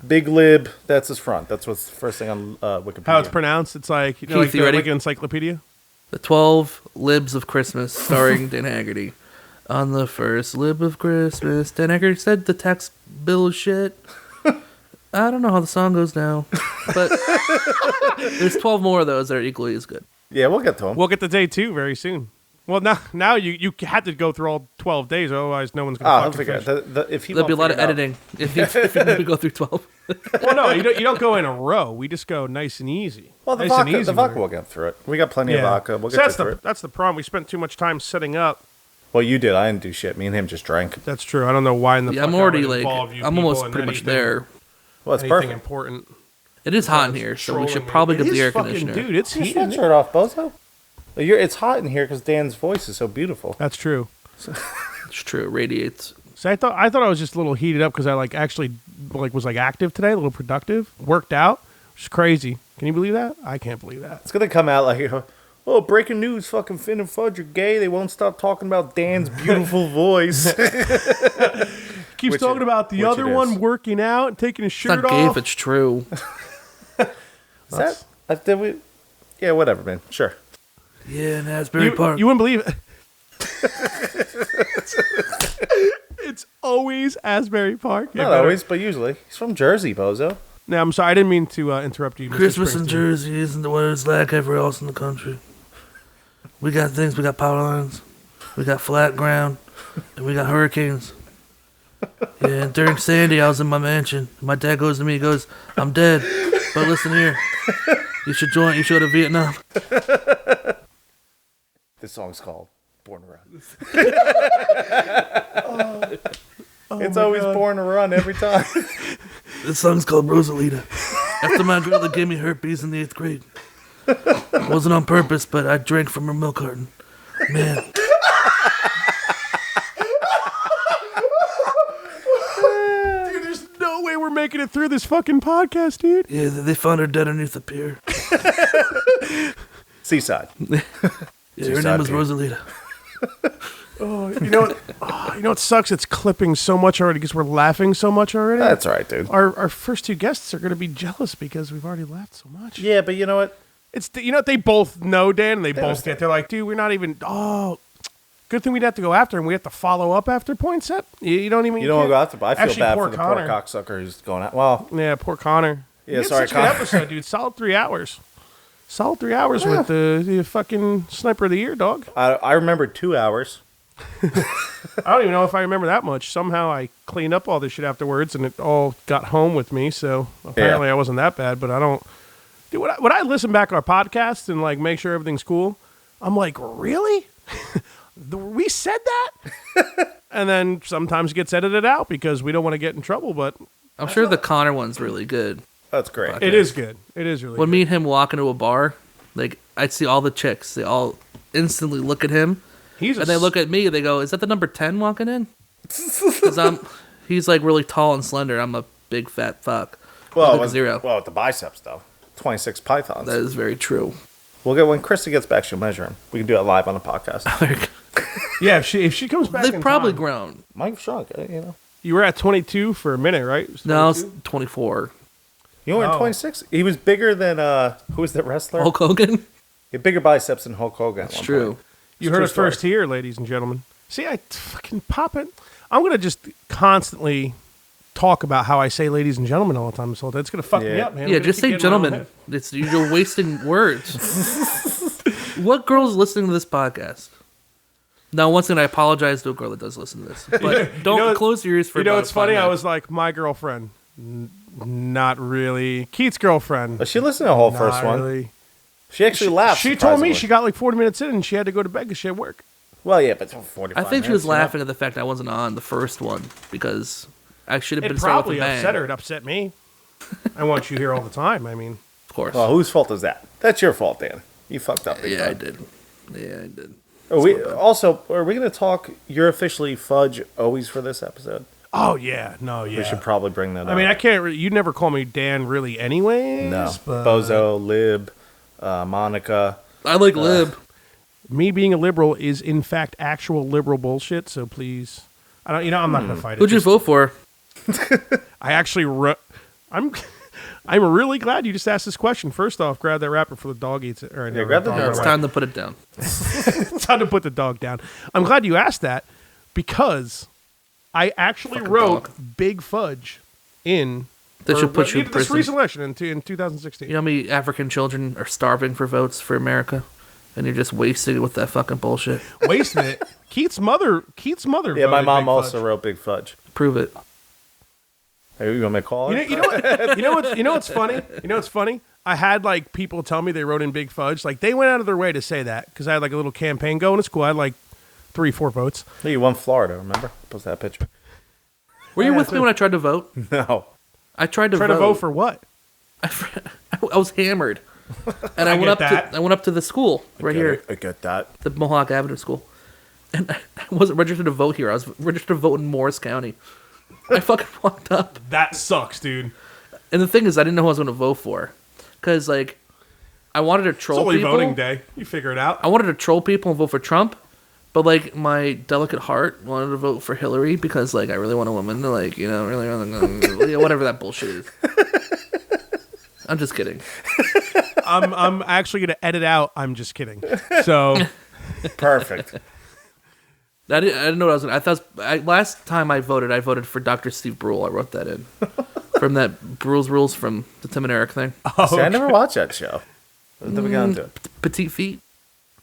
Big lib, that's his front. That's what's the first thing on Wikipedia. How it's pronounced? It's like you know, Keith, like, you the, ready? like an encyclopedia. The 12 Libs of Christmas, starring Dan Haggerty. On the first lib of Christmas, Dan Haggerty said the tax bill is shit. I don't know how the song goes now, but there's 12 more of those that are equally as good. Yeah, we'll get to him. We'll get to day 2 very soon. Well, now you had to go through all 12 days, otherwise no one's Oh, going don't to forget. finish. If he There'll be a won't lot of figure it out- editing if you need to go through 12. Well, no, you don't go in a row. We just go nice and easy. Well, the nice and vodka, easy the vodka order. will get through it. We got plenty of vodka. We'll So get through it. that's the problem. We spent too much time setting up. Well, you did. I didn't do shit. Me and him just drank. That's true. I don't know why in the Yeah, fuck I'm I already would like, involve you I'm people almost in pretty much anything- there. Well, it's Anything perfect. important. It is hot in here, so we Trolling should me. probably It get the is air fucking- conditioner. Dude, it's Your heat. in sweatshirt off, bozo. It's hot in here because Dan's voice is so beautiful. That's true. It's true, it radiates. So I thought I was just a little heated up because I actually was active today, a little productive, worked out, which is crazy. Can you believe that? I can't believe that. It's gonna come out like, oh, breaking news! Fucking Finn and Fudge are gay. They won't stop talking about Dan's beautiful voice. Keeps Which talking it- about the which other it one is. working out and taking his It's shirt not gay if off. it's true. Is that? Did we? Yeah, whatever, man. Sure. Yeah, Nasbury Park. You wouldn't believe it. It's always Asbury Park. Not always, but usually. He's from Jersey, bozo. No, I'm sorry. I didn't mean to interrupt you. Mr. Christmas in Springsteen. Jersey isn't what it's like everywhere else in the country. We got things. We got power lines. We got flat ground. And we got hurricanes. Yeah, and during Sandy, I was in my mansion. My dad goes to me, he goes, I'm dead. But listen here. You should join. You should go to Vietnam. This song's called Born to Run. It's always God. Born to Run every time. This song's called Rosalita. After my girl that gave me herpes in the 8th grade. It wasn't on purpose, but I drank from her milk carton. Man. Dude, there's no way we're making it through this fucking podcast, dude. Yeah, they found her dead underneath the pier. Seaside. Yeah, her Seaside name was pier. Rosalita. You know what? You know what sucks? It's clipping so much already because we're laughing so much already. That's all right, dude. Our first two guests are going to be jealous because we've already laughed so much. Yeah, but you know what? It's you know what, they both know, Dan, and they both understand. get. They're like, dude, we're not even. Oh, good thing we'd have to go after, and we have to follow up after Poinsett. You don't even. You don't want to go after, but I feel Actually, bad poor for the Connor. poor cocksucker who's going out. Well, Yeah, poor Connor. Yeah, He had sorry, such a good Connor. episode, dude. Solid 3 hours. Solid 3 hours with the fucking sniper of the year, dog. I remember 2 hours. I don't even know if I remember that much. Somehow I cleaned up all this shit afterwards, and it all got home with me. So apparently I wasn't that bad. But I don't. Dude, when I listen back to our podcast and like make sure everything's cool, I'm like, really? We said that? And then sometimes it gets edited out because we don't want to get in trouble. But I'm sure the Connor one's really good. That's great. it is good. It is really When good. me and him walk into a bar, like I'd see all the chicks. They all instantly look at him, He's a and they look at me. They go, "Is that the number 10 walking in?" Because he's like really tall and slender. I'm a big fat fuck. Well, Look at zero. Well, with the biceps, though. 26 pythons. That is very true. We'll get when Krista gets back, she'll measure him. We can do it live on the podcast. Yeah, if she comes back, They've in probably time- grown. Mike shrunk, you know. You were at 22 for a minute, right? It was No, it's 22? 24. You were Oh. 26? He was bigger than, who was that wrestler? Hulk Hogan. He had bigger biceps than Hulk Hogan. at That's one true. point. You It's heard true it first story. here, ladies and gentlemen. See, I fucking pop it. I'm gonna just constantly talk about how I say "ladies and gentlemen" all the time. So that's gonna fuck me Yeah. up, man. Yeah, I'm gonna just keep say getting in my own gentlemen. head. It's you're wasting words. What girl's listening to this podcast? Now, once again, I apologize to a girl that does listen to this, but don't know- close your ears for. You know, about it's 5 funny. I minutes. was like, my girlfriend, not really. Keith's girlfriend, But she listened to the whole not first one. really. She actually laughed. She told me surprisingly. she got like 40 minutes in and she had to go to bed because she had work. Well, yeah, but 45 I think she minutes, was you know? laughing at the fact I wasn't on the first one because I should have It been started with probably a bang. upset her. It upset me. I want you here all the time. I mean, Of course. Well, whose fault is that? That's your fault, Dan. You fucked up. big yeah, I time. did. Yeah, I did. Are we going to talk? You're officially Fudge always for this episode. oh yeah, no, yeah. We should probably bring that up. I mean, I can't. You never call me Dan, really, anyways. no but Bozo, Lib, Monica. I like Lib. me being a liberal is in fact actual liberal bullshit. So please, I don't. You know, I'm not gonna fight it. Who'd you vote for? I actually. I'm really glad you just asked this question. First off, grab that wrapper for the dog eats it. Or, Yeah, grab the dog It's wrapper. time to put it down. It's time to put the dog down. I'm glad you asked that because I actually Fucking wrote dog. Big Fudge in. They should put you in this prison. recent election in 2016. You know how many African children are starving for votes for America? And you're just wasting it with that fucking bullshit. Wasted it. Keith's mother. Yeah, my voted mom Big also Fudge. wrote Big Fudge. Prove it. Hey, you want me to call her? You know what's funny? You know what's funny? I had like people tell me they wrote in Big Fudge. Like they went out of their way to say that because I had like a little campaign going to school. I had like 3-4 votes. Hey, you won Florida, remember? Post that picture. Were you Yeah, with me when I tried to vote? No. I tried to Try vote. to vote for what? I was hammered. And I I went get up that. to I went up to the school right here, I get that. the Mohawk Avenue school. And I wasn't registered to vote here. I was registered to vote in Morris County. I fucking walked up. That sucks, dude. And the thing is, I didn't know who I was going to vote for. Because, like, I wanted to It's troll only people. voting day. You figure it out. I wanted to troll people and vote for Trump. But, like, my delicate heart wanted to vote for Hillary because, like, I really want a woman to, like, you know, really want to, whatever that bullshit is. I'm just kidding. I'm actually gonna edit out. I'm just kidding. So Perfect. I didn't know what I was going to... last time I voted for Dr. Steve Brule. I wrote that in. From that Brule's Rules from the Tim and Eric thing. See, I never watched that show. What have we got into? Petite Feet.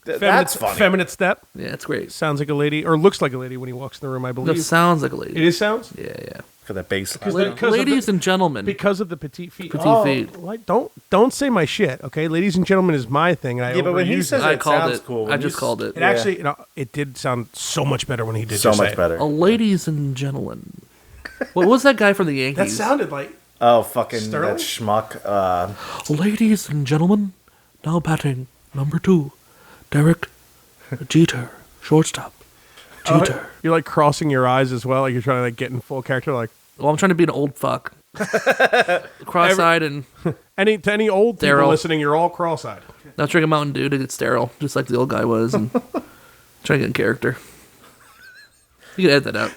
That's funny. Feminine Step. Yeah, it's great. Sounds like a lady, or looks like a lady when he walks in the room, I believe. No, sounds like a lady. It is sounds? Yeah. For that bass line. Ladies and gentlemen. Because of the petite feet. Petite feet. Like, don't say my shit, okay? Ladies and gentlemen is my thing. And I But when he says I it called sounds it. cool. I just called it. It actually, it did sound so much better when he did so just much say it. better. Oh, ladies and gentlemen. What was that guy from the Yankees? That sounded like... Oh, fucking Sterling? that schmuck. Ladies and gentlemen, now batting number 2, Derek Jeter, shortstop. Jeter. You're like crossing your eyes as well. Like you're trying to like get in full character. Like Well, I'm trying to be an old fuck. Cross-eyed and to any old people Daryl. listening, you're all cross-eyed. not drinking Mountain Dew to get sterile, just like the old guy was, and trying to get in character. You can edit that out.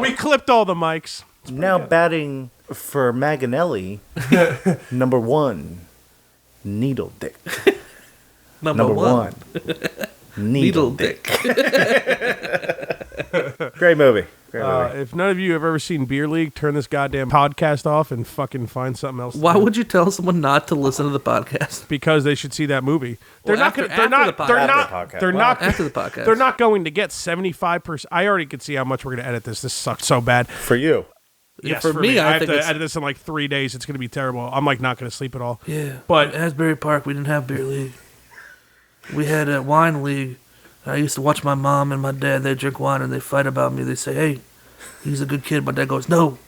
We clipped all the mics. Now batting for Maganelli, number 1, Needle Dick. Number one. Needle Dick. Great movie. Great movie. If none of you have ever seen Beer League, turn this goddamn podcast off and fucking find something else. Why would you tell someone not to listen to the podcast? Because they should see that movie. They're Well, not. after- Gonna, they're after not. the podcast. They're After not. the podcast. They're Wow. not. After the podcast. They're not going to get 75%. I already could see how much we're going to edit this. This sucked so bad. For you. Yes, for me, I have think to it's- edit this in like 3 days. It's going to be terrible. I'm like not going to sleep at all. Yeah. But- Asbury Park, we didn't have beer league. We had a wine league. I used to watch my mom and my dad. They drink wine and they fight about me. They say, "Hey, he's a good kid." My dad goes, "No,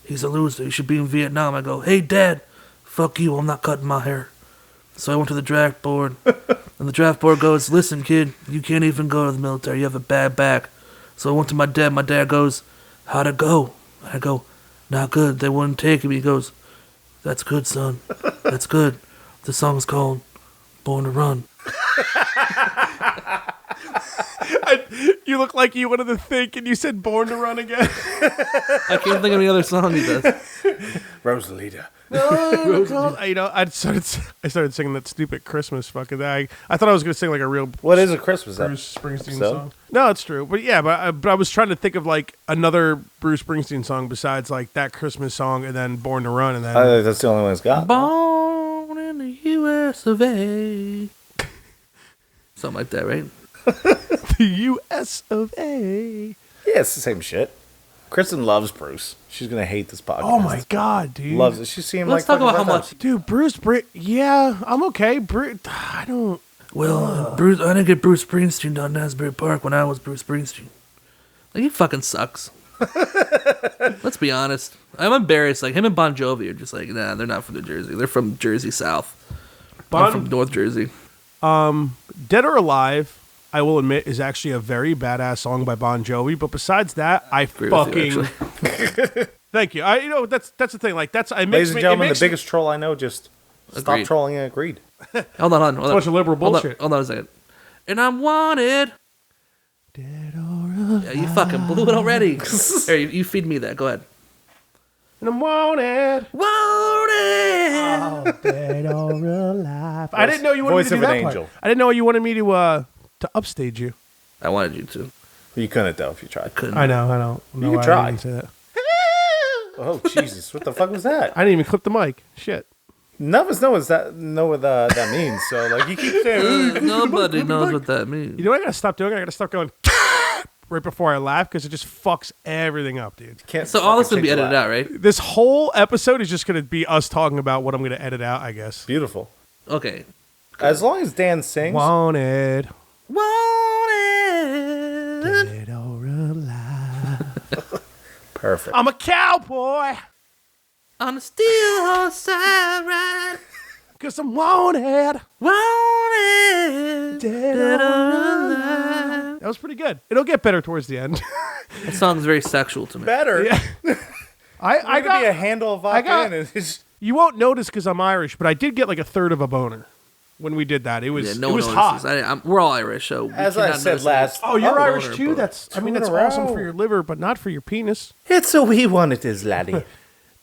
he's a loser. He should be in Vietnam." I go, "Hey, Dad, fuck you. I'm not cutting my hair." So I went to the draft board, and the draft board goes, "Listen, kid, you can't even go to the military. You have a bad back." So I went to my dad. My dad goes, "How'd it go?" I go, "Not good. They wouldn't take him." He goes, "That's good, son. That's good. The song's called Born to Run." You look like you wanted to think, and you said "Born to Run" again. I can't think of any other song he does. Rosalita. I started singing that stupid Christmas fucking thing. I thought I was going to sing like a real What is a Christmas Bruce Springsteen episode? song. No, it's true. But yeah, but I was trying to think of like another Bruce Springsteen song besides like that Christmas song and then "Born to Run" and then I think that's the only one it's got. Born in the U.S. of A. Something like that, right? the U.S. of A. Yeah, it's the same shit. Kristen loves Bruce. She's gonna hate this podcast. Oh my god, dude! Loves it. She's seen Let's like talk about fucking how five times. Dude, Bruce. Yeah, I'm okay. I don't. Well, Bruce, I didn't get Bruce Springsteen down in Asbury Park when I was Bruce Springsteen. Like, he fucking sucks. Let's be honest. I'm embarrassed. Like, him and Bon Jovi are just like, nah, they're not from New Jersey. They're from Jersey South. I'm from North Jersey. Dead or Alive, I will admit, is actually a very badass song by Bon Jovi. But besides that, I Agree with you, fucking thank you. That's the thing. Like that's it makes Ladies and me, gentlemen, it makes the biggest troll I know just Agreed. stopped trolling and agreed. Hold on. a bunch of liberal Hold on, bullshit. hold on a second. And I'm wanted. Dead or Alive. Yeah, you fucking blew it already. Here, you feed me that. Go ahead. And I'm wanted. Wanted. Dead or alive. I didn't know you wanted Voice me to do of an that part. angel. I didn't know you wanted me to upstage you. I wanted you to. You couldn't though if you tried. Couldn't. I know. I don't know. can why try. I didn't say that. Oh Jesus! What the fuck was that? I didn't even clip the mic. Shit. None of us know what that means. So like you keep saying, Nobody knows what that means. You know what I gotta stop doing? I gotta stop going right before I laugh because it just fucks everything up, dude. can't. So all this fucking gonna be change edited that. out, right? This whole episode is just gonna be us talking about what I'm gonna edit out, I guess. Beautiful. Okay. As long as Dan sings, Wanted. Wanted. Dead or alive. perfect. I'm a cowboy On the steel side ride. because I'm wanted. Wanted. Dead or alive. That was pretty good. It'll get better towards the end. That song's very sexual to me. Better. Yeah. I I got be a got. handle of I vodka got- in it. It's- You won't notice because I'm Irish, but I did get like a third of a boner when we did that. It was Yeah, no it one was notices. hot. We're all Irish, so we As I cannot said notice last. Oh, you're Oh, Irish boner, too? boner. That's Two in a awesome row. for your liver, but not for your penis. It's a wee one, it is, laddie.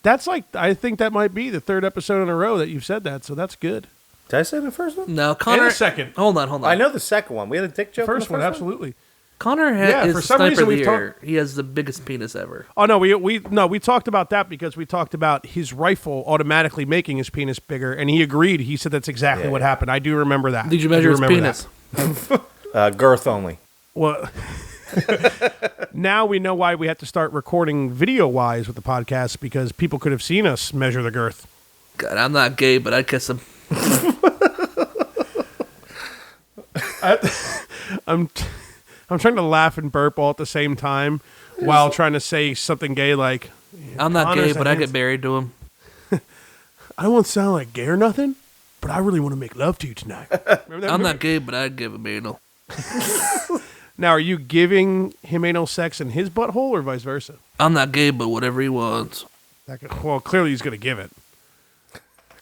That's like I think that might be the third episode in a row that you've said that, so that's good. Did I say the first one? No, Connor. And the second. Hold on. I know the second one. We had a dick joke. First in the one, absolutely. Connor is for some sniper reason of the we've year. He has the biggest penis ever. Oh no, we talked about that because we talked about his rifle automatically making his penis bigger, and he agreed. He said that's exactly what happened. I do remember that. Did you measure his penis? Girth only. Well, now we know why we had to start recording video-wise with the podcast because people could have seen us measure the girth. God, I'm not gay, but I'd kiss him. I'm trying to laugh and burp all at the same time while trying to say something gay like, I'm not Connor's gay, but I get married to him. I don't want to sound like gay or nothing, but I really want to make love to you tonight. Remember that I'm movie? not gay, but I'd give him anal. Now, are you giving him anal sex in his butthole or vice versa? I'm not gay, but whatever he wants. Well, clearly he's going to give it.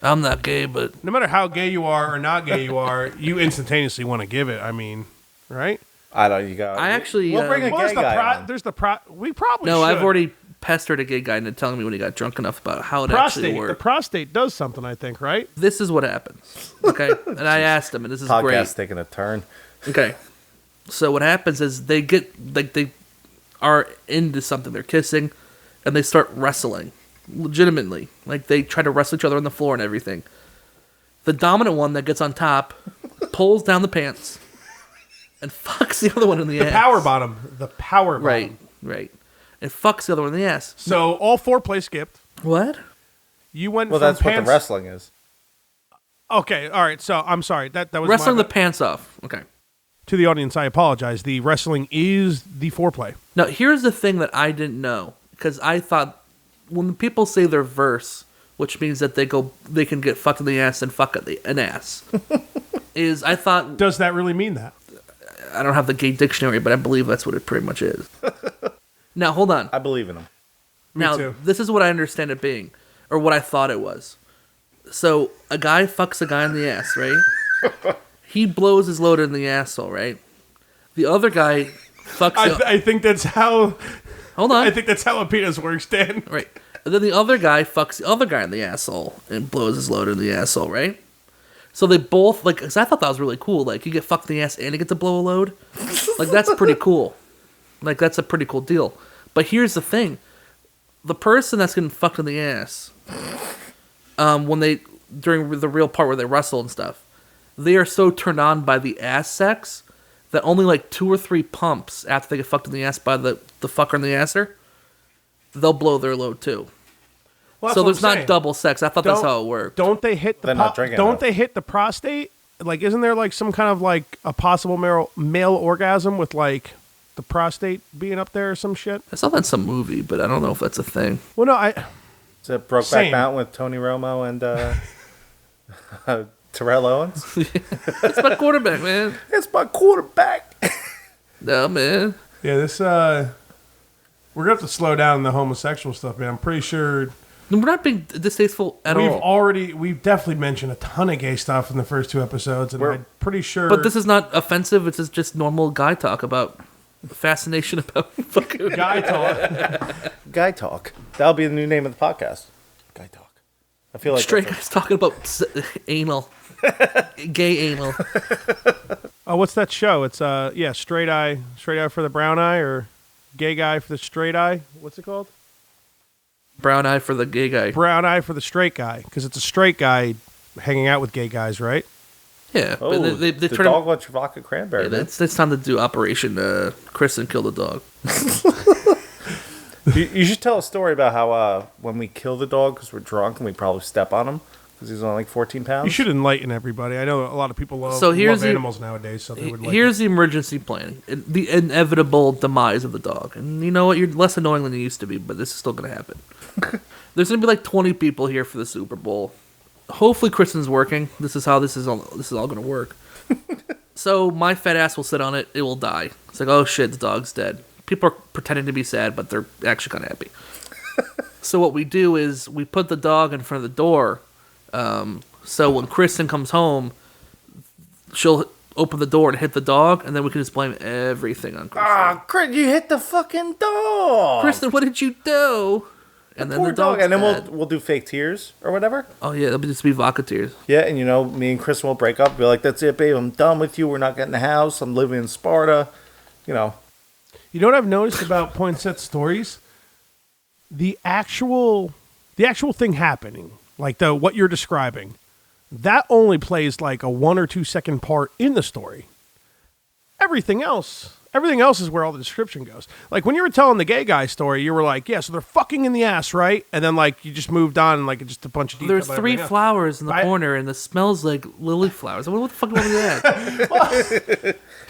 I'm not gay, but No matter how gay you are or not gay you are, you instantaneously want to give it. I mean, right? I don't. You got. I actually. We'll bring a Well, gay guy on. we probably No, should. I've already pestered a gay guy into telling me when he got drunk enough about how it actually The worked. prostate does something, I think, right? This is what happens. Okay, and I asked him, and this is Podcast great. taking a turn. Okay, so what happens is they get they are into something. They're kissing, and they start wrestling, legitimately. Like they try to wrestle each other on the floor and everything. The dominant one that gets on top pulls down the pants and fucks the other one in the ass. Power bottom. The power bottom. Right. And fucks the other one in the ass. So all foreplay skipped. What? You went Well, from that's what pants... the wrestling is. Okay, all right. So I'm sorry. That was Wrestling my... the pants off. Okay. To the audience, I apologize. The wrestling is the foreplay. Now, here's the thing that I didn't know. Because I thought when people say their verse, which means that they can get fucked in the ass and fuck an ass, is I thought... Does that really mean that? I don't have the gay dictionary, but I believe that's what it pretty much is. Now, hold on. I believe in him. Now, too. this is what I understand it being, or what I thought it was. So, a guy fucks a guy in the ass, right? He blows his load in the asshole, right? The other guy fucks... I think that's how... Hold on. I think that's how a penis works, Dan. Right. And then the other guy fucks the other guy in the asshole and blows his load in the asshole, right? So they both, like, because I thought that was really cool. Like, you get fucked in the ass and you get to blow a load. Like, that's pretty cool. Like, that's a pretty cool deal. But here's the thing. The person that's getting fucked in the ass, during the real part where they wrestle and stuff, they are so turned on by the ass sex that only like 2 or 3 pumps after they get fucked in the ass by the fucker in the asser, they'll blow their load too. Well, So that's there's what I'm not saying. double sex. I thought that's how it worked. Don't they hit the They're not drinking Don't enough. they hit the prostate? Like, isn't there like some kind of like a possible male orgasm with like the prostate being up there or some shit? I saw that in some movie, but I don't know if that's a thing. Well, no, I. Is it Brokeback Same. Mountain with Tony Romo and Terrell Owens? It's my quarterback, man. It's my quarterback. No, man. Yeah, this. We're gonna have to slow down the homosexual stuff, man. I'm pretty sure. We're not being distasteful at all. We've definitely mentioned a ton of gay stuff in the first 2 episodes, and I'm pretty sure. But this is not offensive. It's just normal guy talk about fascination about fucking guy talk. Guy Talk. That'll be the new name of the podcast. Guy Talk. I feel like straight that's guys talking about anal, gay anal. Oh, what's that show? It's straight eye for the brown eye, or gay guy for the straight eye. What's it called? Brown eye for the gay guy. Brown eye for the straight guy, because it's a straight guy hanging out with gay guys, right? Yeah, Oh, but they the turn dog wants your vodka cranberry. Yeah, man. it's time to do Operation Kristen Kill the Dog. You should tell a story about how when we kill the dog because we're drunk and we probably step on him because he's only like 14 pounds. You should enlighten everybody. I know a lot of people love animals nowadays, so they would like. Here's the emergency plan: the inevitable demise of the dog. And you know what? You're less annoying than you used to be, but this is still going to happen. There's going to be like 20 people here for the Super Bowl. Hopefully, Kristen's working. This is how this is all going to work. So my fat ass will sit on it. It will die. It's like, oh shit, the dog's dead. People are pretending to be sad, but they're actually kind of happy. So what we do is we put the dog in front of the door. So when Kristen comes home, she'll open the door and hit the dog, and then we can just blame everything on Kristen. Ah, Chris, you hit the fucking dog. Kristen, what did you do? And then Poor the dog's and then dead. we'll do fake tears or whatever. Oh yeah, it'll just be vodka tears. Yeah, and me and Chris will break up. Be like, that's it, babe. I'm done with you. We're not getting the house. I'm living in Sparta. You know what I've noticed about Poinsett stories? The actual thing happening, like what you're describing, that only plays like a 1 or 2 second part in the story. Everything else is where all the description goes. Like when you were telling the gay guy story, you were like, yeah, so they're fucking in the ass, right? And then like you just moved on and like just a bunch of details. There's 3 flowers in the corner and it smells like lily flowers. What the fuck do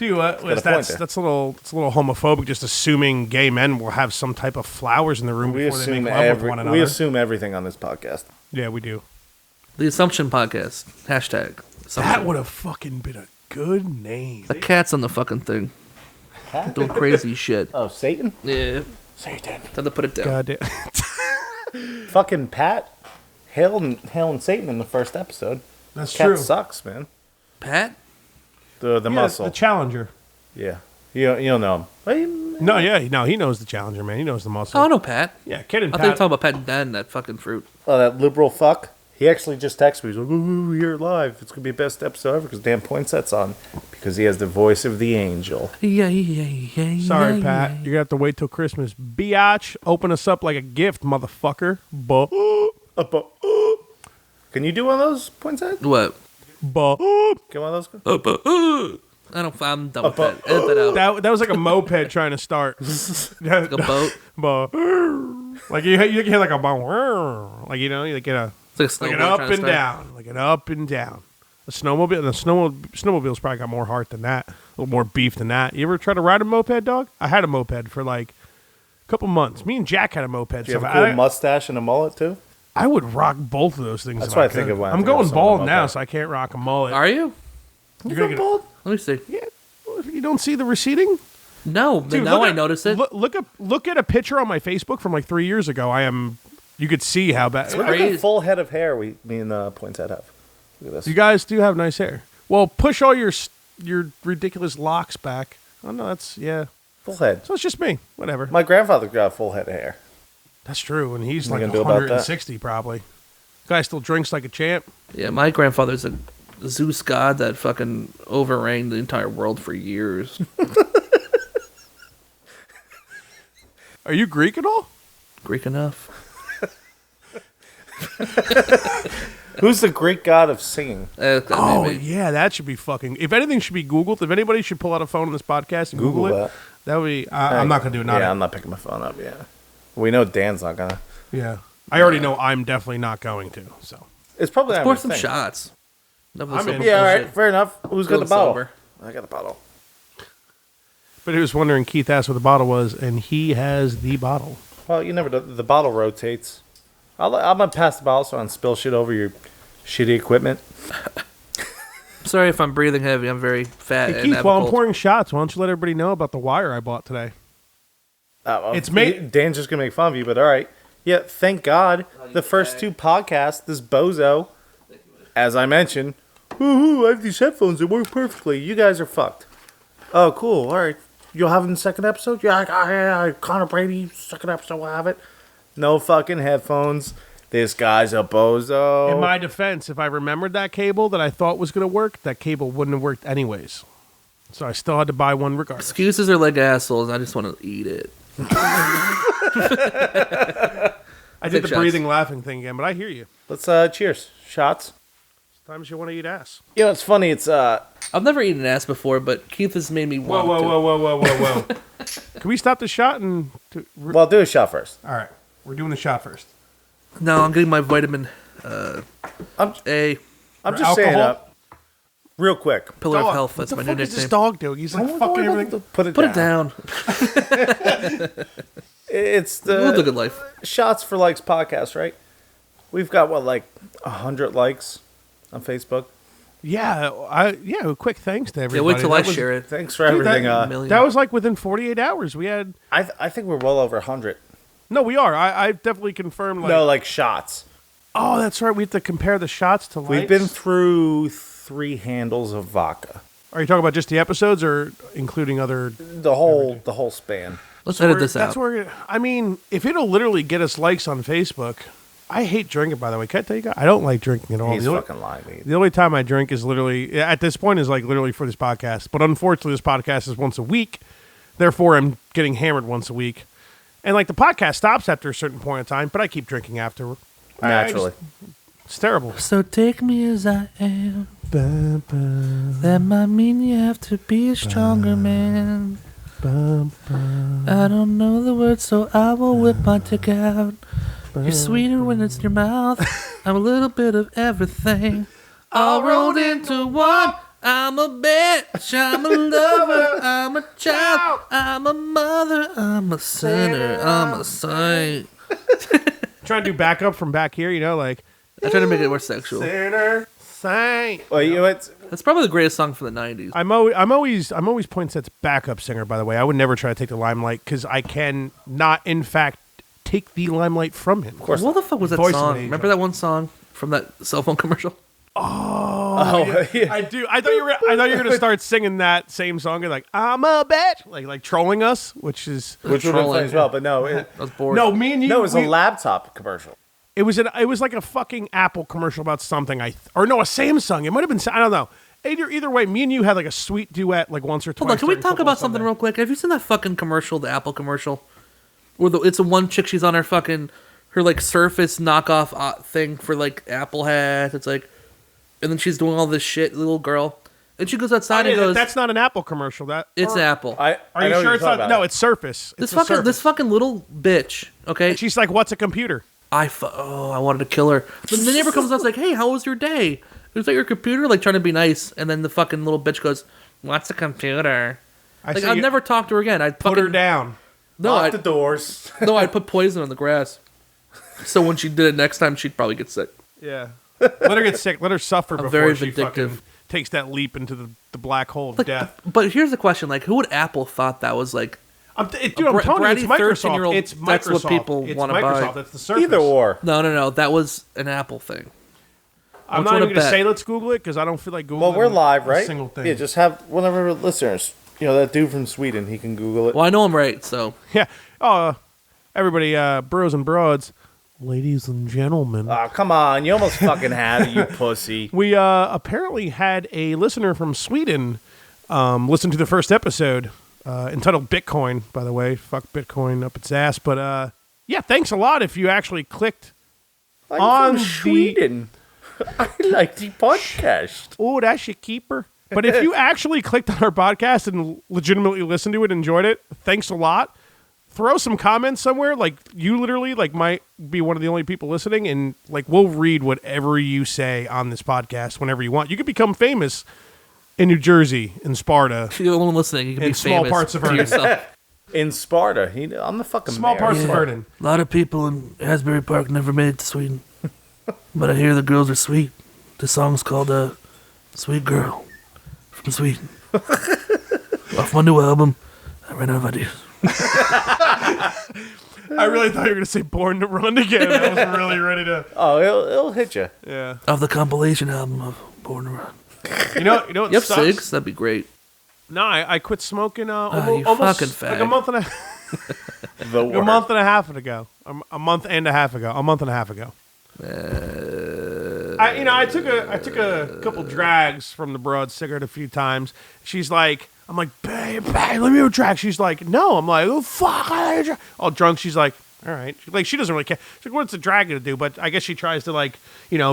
you want that? That's a little homophobic, just assuming gay men will have some type of flowers in the room before they make love with one another. We assume everything on this podcast. Yeah, we do. The Assumption Podcast. Hashtag. Assumption. That would have fucking been a good name. The cat's on the fucking thing. Doing crazy shit. Oh, Satan? Yeah. Satan. Time to put it down. Goddamn. Fucking Pat hailing Satan in the first episode. That's Cat true. sucks, man. Pat? The muscle. The Challenger. Yeah. You don't know him. No, he knows the Challenger, man. He knows the muscle. Oh, no, Pat. Yeah, Kid and I Pat. thought you were talking about Pat and Dan, that fucking fruit. Oh, that liberal fuck. He actually just texted me. He's like, "Ooh, you're live. It's gonna be the best episode ever because Dan Poinsett's on because he has the voice of the angel." Yeah. Sorry, Pat. You're gonna have to wait till Christmas. Biatch, open us up like a gift, motherfucker. Can you do one of those, Poinsett? What? Get one of those? I'm done with that. Edit that out. That was like a moped trying to start. Like a boat. Like you hear like a bow. Like you get a. It's Like an up and down. Like an up and down. The snowmobile's probably got more heart than that. A little more beef than that. You ever try to ride a moped, dog? I had a moped for like a couple months. Me and Jack had a moped. Do you have a cool mustache and a mullet too? I would rock both of those things. That's if what I could. think of when I I'm think of going someone bald on a now, moped. so I can't rock a mullet. Are you? You're gonna get bald? Let me see. Yeah. You don't see the receding? No, Dude, now I notice it. Look at a picture on my Facebook from like 3 years ago. You could see how bad. Look at the full head of hair me and Poinsett have. Look at this. You guys do have nice hair. Well, push all your ridiculous locks back. Oh no, that's full head. So it's just me. Whatever. My grandfather got a full head of hair. That's true, and he's What like are you gonna do about that? 160 probably. Guy still drinks like a champ. Yeah, my grandfather's a Zeus god that fucking overreigned the entire world for years. Are you Greek at all? Greek enough. Who's the Greek god of singing? Oh Maybe. yeah, that should be fucking. If anything should be Googled, if anybody should pull out a phone in this podcast and Google it, that would be. I'm not gonna do it. I'm not picking my phone up. Yeah, we know Dan's not gonna. Yeah, I already know I'm definitely not going to. So it's probably. Pour some shots. I'm in. Yeah, all right, fair enough. Who's got the bottle? Sober. I got the bottle. But he was wondering. Keith asked what the bottle was, and he has the bottle. Well, you never know. The bottle rotates. I'm gonna pass the bottle so I don't spill shit over your shitty equipment. Sorry if I'm breathing heavy. I'm very fat. Hey, and Keith, have a while I'm cold. pouring shots, why don't you let everybody know about the wire I bought today? It's made. Dan's just gonna make fun of you, but all right. Yeah, thank God. The first 2 podcasts, this bozo, as I mentioned, I have these headphones that work perfectly. You guys are fucked. Oh, cool. All right. You'll have it in the second episode? Yeah, Connor Brady, second episode, we'll have it. No fucking headphones. This guy's a bozo. In my defense, if I remembered that cable that I thought was going to work, that cable wouldn't have worked anyways. So I still had to buy one regardless. Excuses are like assholes. I just want to eat it. I did the shots. breathing, laughing thing again, but I hear you. Let's cheers. Shots. Sometimes you want to eat ass. You know, it's funny. It's I've never eaten ass before, but Keith has made me want to. Whoa. Can we stop the shot and... well, do a shot first. All right. We're doing the shot first. No, I'm getting my vitamin I'm A. I'm just saying alcohol? real quick. Pillar Dog, of Health. That's what my the new fuck is this nickname. dog doing? He's like fucking everything. Put it Put down. it down. It's We'll do the good life. Shots for Likes podcast, right? We've got like 100 likes on Facebook. Yeah, quick thanks to Yeah, everybody. wait till I That was- share it. Thanks for everything. Million. That was like within 48 hours. We had... I think we're well over 100. No, we are. I definitely confirmed. Like, No, like shots. oh, that's right. We have to compare the shots to likes. We've been through 3 handles of vodka. Are you talking about just the episodes or including other... The whole span. Let's edit this That's out. where, I mean, if it'll literally get us likes on Facebook, I hate drinking, by the way. Can I tell you guys? I don't like drinking at all. He's fucking lying. The only time I drink is literally, at this point, is like literally for this podcast. But unfortunately, this podcast is once a week. Therefore, I'm getting hammered once a week. And like the podcast stops after a certain point in time, but I keep drinking afterward. Naturally. It's terrible. So take me as I am. That might mean you have to be a stronger man. I don't know the words, so I will whip my dick out. You're sweeter when it's in your mouth. I'm a little bit of everything, all rolled into one. I'm a bitch, I'm a lover, I'm a child, I'm a mother, I'm a sinner, I'm a saint. Trying to do backup from back here, you know, like I try to make it more sexual. sinner, saint. Well, you know what? That's probably the greatest song from the 90s. I'm always Poinsett's backup singer, by the way. I would never try to take the limelight because I can not, in fact, take the limelight from him. Of course. What the fuck was that Voice of song? an Remember that one song from that cell phone commercial? Yeah. I do. I thought you were gonna start singing that same song, and like I'm a bitch, like trolling us, which Which would have been funny Trolling. as well, but no. I was bored. no, me and you. No, it was a we- laptop commercial. It was like a fucking Apple commercial about something. A Samsung. It might have been. I don't know. Either way, me and you had like a sweet duet like once or twice. Hold on, can we during talk football about something Sunday. real quick? Have you seen that fucking commercial, the Apple commercial? Where it's a one chick, she's on her like Surface knockoff thing for like Apple hats. It's like, and then she's doing all this shit, little girl. And she goes outside and goes, That's not an Apple commercial. it's Apple. Are you sure it's not? No, it's Surface. This It's a fucking Surface. little bitch, okay? She's like, "What's a computer?" I wanted to kill her. But the neighbor comes out and is like, hey, how was your day? Is that your computer? Like trying to be nice. And then the fucking little bitch goes, what's a computer? Like, I'd never talk to her again. I'd put her down. No, Lock the doors. No, I'd put poison on the grass. So when she did it next time, she'd probably get sick. Yeah. Let her get sick. Let her suffer before very she vindictive. fucking takes that leap into the black hole of Like, death. But here's the question: like, who would Apple thought that was like? I'm telling you, it's bratty Microsoft. 13-year-old, It's Microsoft. that's what people It's wanna Microsoft. buy. That's the Surface. Either or. No, that was an Apple thing. I'm Which not one even to going to bet? say let's Google it because I don't feel like Googling. Well, we're live, a right? Single thing. Yeah, just have one of our listeners. You know, that dude from Sweden, he can Google it. Well, I know I'm right, so Yeah. Oh, everybody, bros and broads, ladies and gentlemen. Oh, come on. You almost fucking had it, you pussy. We apparently had a listener from Sweden listen to the first episode entitled Bitcoin, by the way. Fuck Bitcoin up its ass. But yeah, thanks a lot if you actually clicked I'm on from Sweden. I like the podcast. Oh, that's your keeper. But if you actually clicked on our podcast and legitimately listened to it and enjoyed it, thanks a lot. Throw some comments somewhere. Like, you literally might be one of the only people listening, and we'll read whatever you say on this podcast whenever you want. You could become famous in New Jersey, in Sparta, if you're the one listening, you can in be small famous parts of to Vernon. yourself. In Sparta. I'm the fucking Small mayor. parts of Yeah. Vernon. A lot of people in Asbury Park never made it to Sweden, but I hear the girls are sweet. The song's called "Sweet Girl" from Sweden. Off my new album, I ran out of ideas. I really thought you were going to say Born to Run again. I was really ready to. Oh, it'll hit you. Yeah. Off the compilation album of Born to Run. You know what You have sucks? cigs? That'd be great. No, I quit smoking you almost fucking like fag. a month and a The A worst. month and a half ago. A month and a half ago. I took a couple drags from the broad cigarette a few times. She's like, I'm like, babe, let me have a drag. She's like, no. I'm like, oh fuck, all drunk. She's like, all right. She doesn't really care. She's like, what's a drag gonna do? But I guess she tries to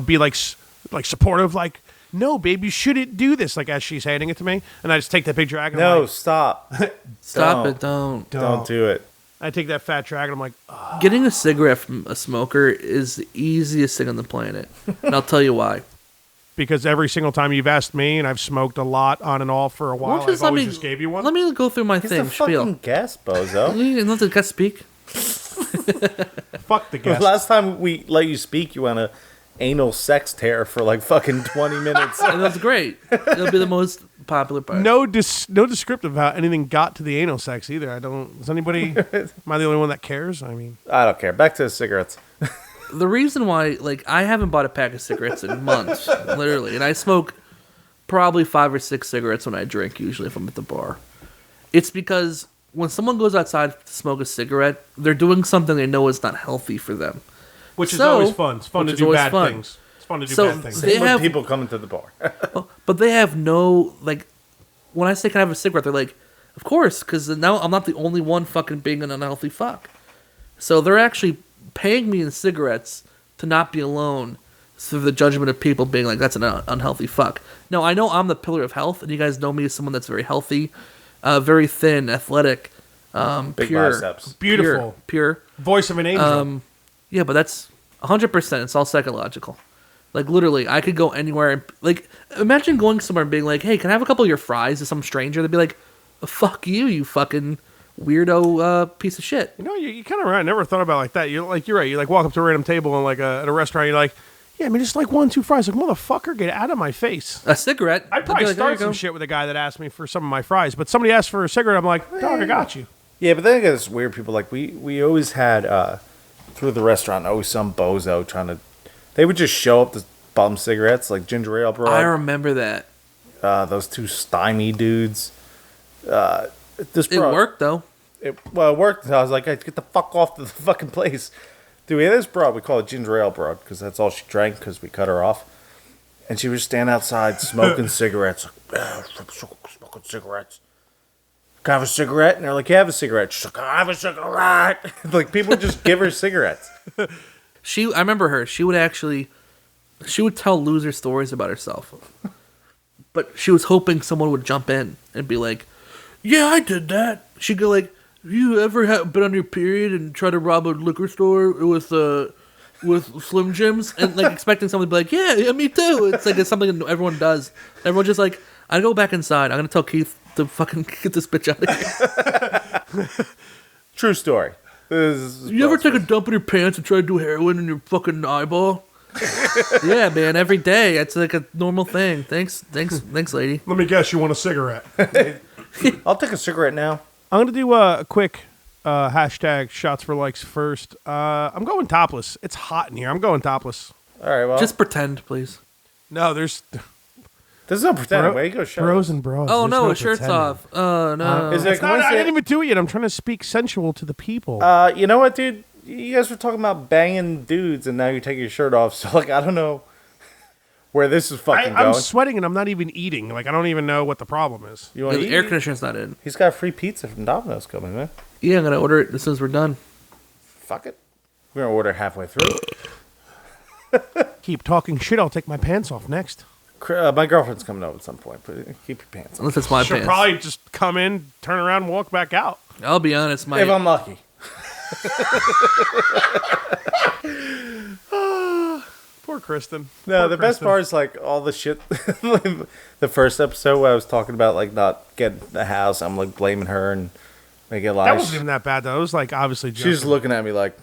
be like supportive. Like, no, babe, you shouldn't do this. Like as she's handing it to me, and I just take that big drag. And I'm No, like, stop. Stop Don't. it, don't. Don't do it. I take that fat drag, and I'm like, oh. Getting a cigarette from a smoker is the easiest thing on the planet. And I'll tell you why. Because every single time you've asked me, and I've smoked a lot on and off for a Why while, don't you I've always just gave you one. Let me go through my He's thing, the spiel. fucking guest, bozo. You let the guest speak. Fuck the guest. Last time we let you speak, you went a anal sex tear for like fucking 20 minutes. And that's great. It'll be the most popular part. No descriptive how anything got to the anal sex either. I don't. Does anybody? Am I the only one that cares? I mean, I don't care. Back to the cigarettes. The reason why, I haven't bought a pack of cigarettes in months, literally. And I smoke probably 5 or 6 cigarettes when I drink, usually if I'm at the bar. It's because when someone goes outside to smoke a cigarette, they're doing something they know is not healthy for them. Which is always fun. It's fun to do bad things. It's fun to do bad things. Same with people coming to the bar. But they have no, like, when I say can I have a cigarette, they're like, of course, because now I'm not the only one fucking being an unhealthy fuck. So they're actually paying me in cigarettes to not be alone through the judgment of people being like, that's an unhealthy fuck. No, I know I'm the pillar of health, and you guys know me as someone that's very healthy, very thin, athletic, Big pure. biceps. Beautiful. Pure. Voice of an angel. Yeah, but that's 100%. It's all psychological. Like, literally, I could go anywhere. And, like, imagine going somewhere and being like, hey, can I have a couple of your fries to some stranger? They'd be like, fuck you fucking weirdo piece of shit. You know, you kind of right. I never thought about it like that. You're right. You like walk up to a random table and like at a restaurant. You're like, yeah, I mean, just like 1, 2 fries. Like, motherfucker, get out of my face. A cigarette. I'd probably like, start some shit with a guy that asked me for some of my fries, but somebody asked for a cigarette. I'm like, dog, I got you. Yeah, but then it's weird. People like we always had through the restaurant always some bozo trying to. They would just show up to bum cigarettes like ginger ale broad. I remember that. Those 2 stymie dudes. It worked though. It worked. I was like, hey, get the fuck off the fucking place. Dude, we had this broad. We call it ginger ale broad because that's all she drank because we cut her off. And she would stand outside smoking cigarettes. Like, smoking cigarettes. Can I have a cigarette? And they're like, yeah, have a cigarette. She's like, can I have a cigarette? Like, people would just give her cigarettes. I remember her. She would tell loser stories about herself. But she was hoping someone would jump in and be like, yeah, I did that. She'd go like, you ever been on your period and try to rob a liquor store with Slim Jims? And like expecting someone to be like, yeah, me too. It's like it's something that everyone does. Everyone's just like, I go back inside. I'm going to tell Keith to fucking get this bitch out of here. True story. You ever take a dump in your pants and try to do heroin in your fucking eyeball? Yeah, man, every day. It's like a normal thing. Thanks, lady. Let me guess, you want a cigarette? I'll take a cigarette now. I'm going to do a quick hashtag shots for likes first. I'm going topless. It's hot in here. I'm going topless. All right, well. Just pretend, please. No, there's no pretending. Way you go, show bros and bros. Oh, There's no, his shirt's off. Oh, no. Is it I didn't even do it yet. I'm trying to speak sensual to the people. You know what, dude? You guys were talking about banging dudes, and now you're taking your shirt off. So, like, I don't know where this is fucking going. I'm sweating, and I'm not even eating. Like, I don't even know what the problem is. You want The air conditioner's not in. He's got free pizza from Domino's coming, man. Yeah, I'm going to order it as soon as we're done. Fuck it. We're going to order halfway through. Keep talking shit. I'll take my pants off next. My girlfriend's coming over at some point, but keep your pants on. Unless it's my She'll pants. probably just come in, turn around, and walk back out. I'll be honest, If I'm lucky. Poor Kristen. No, Poor the best Kristen. part is like all the shit. The first episode where I was talking about like not getting the house, I'm like blaming her and making lies. That wasn't even that bad, though. It was like obviously joking. She's looking at me like.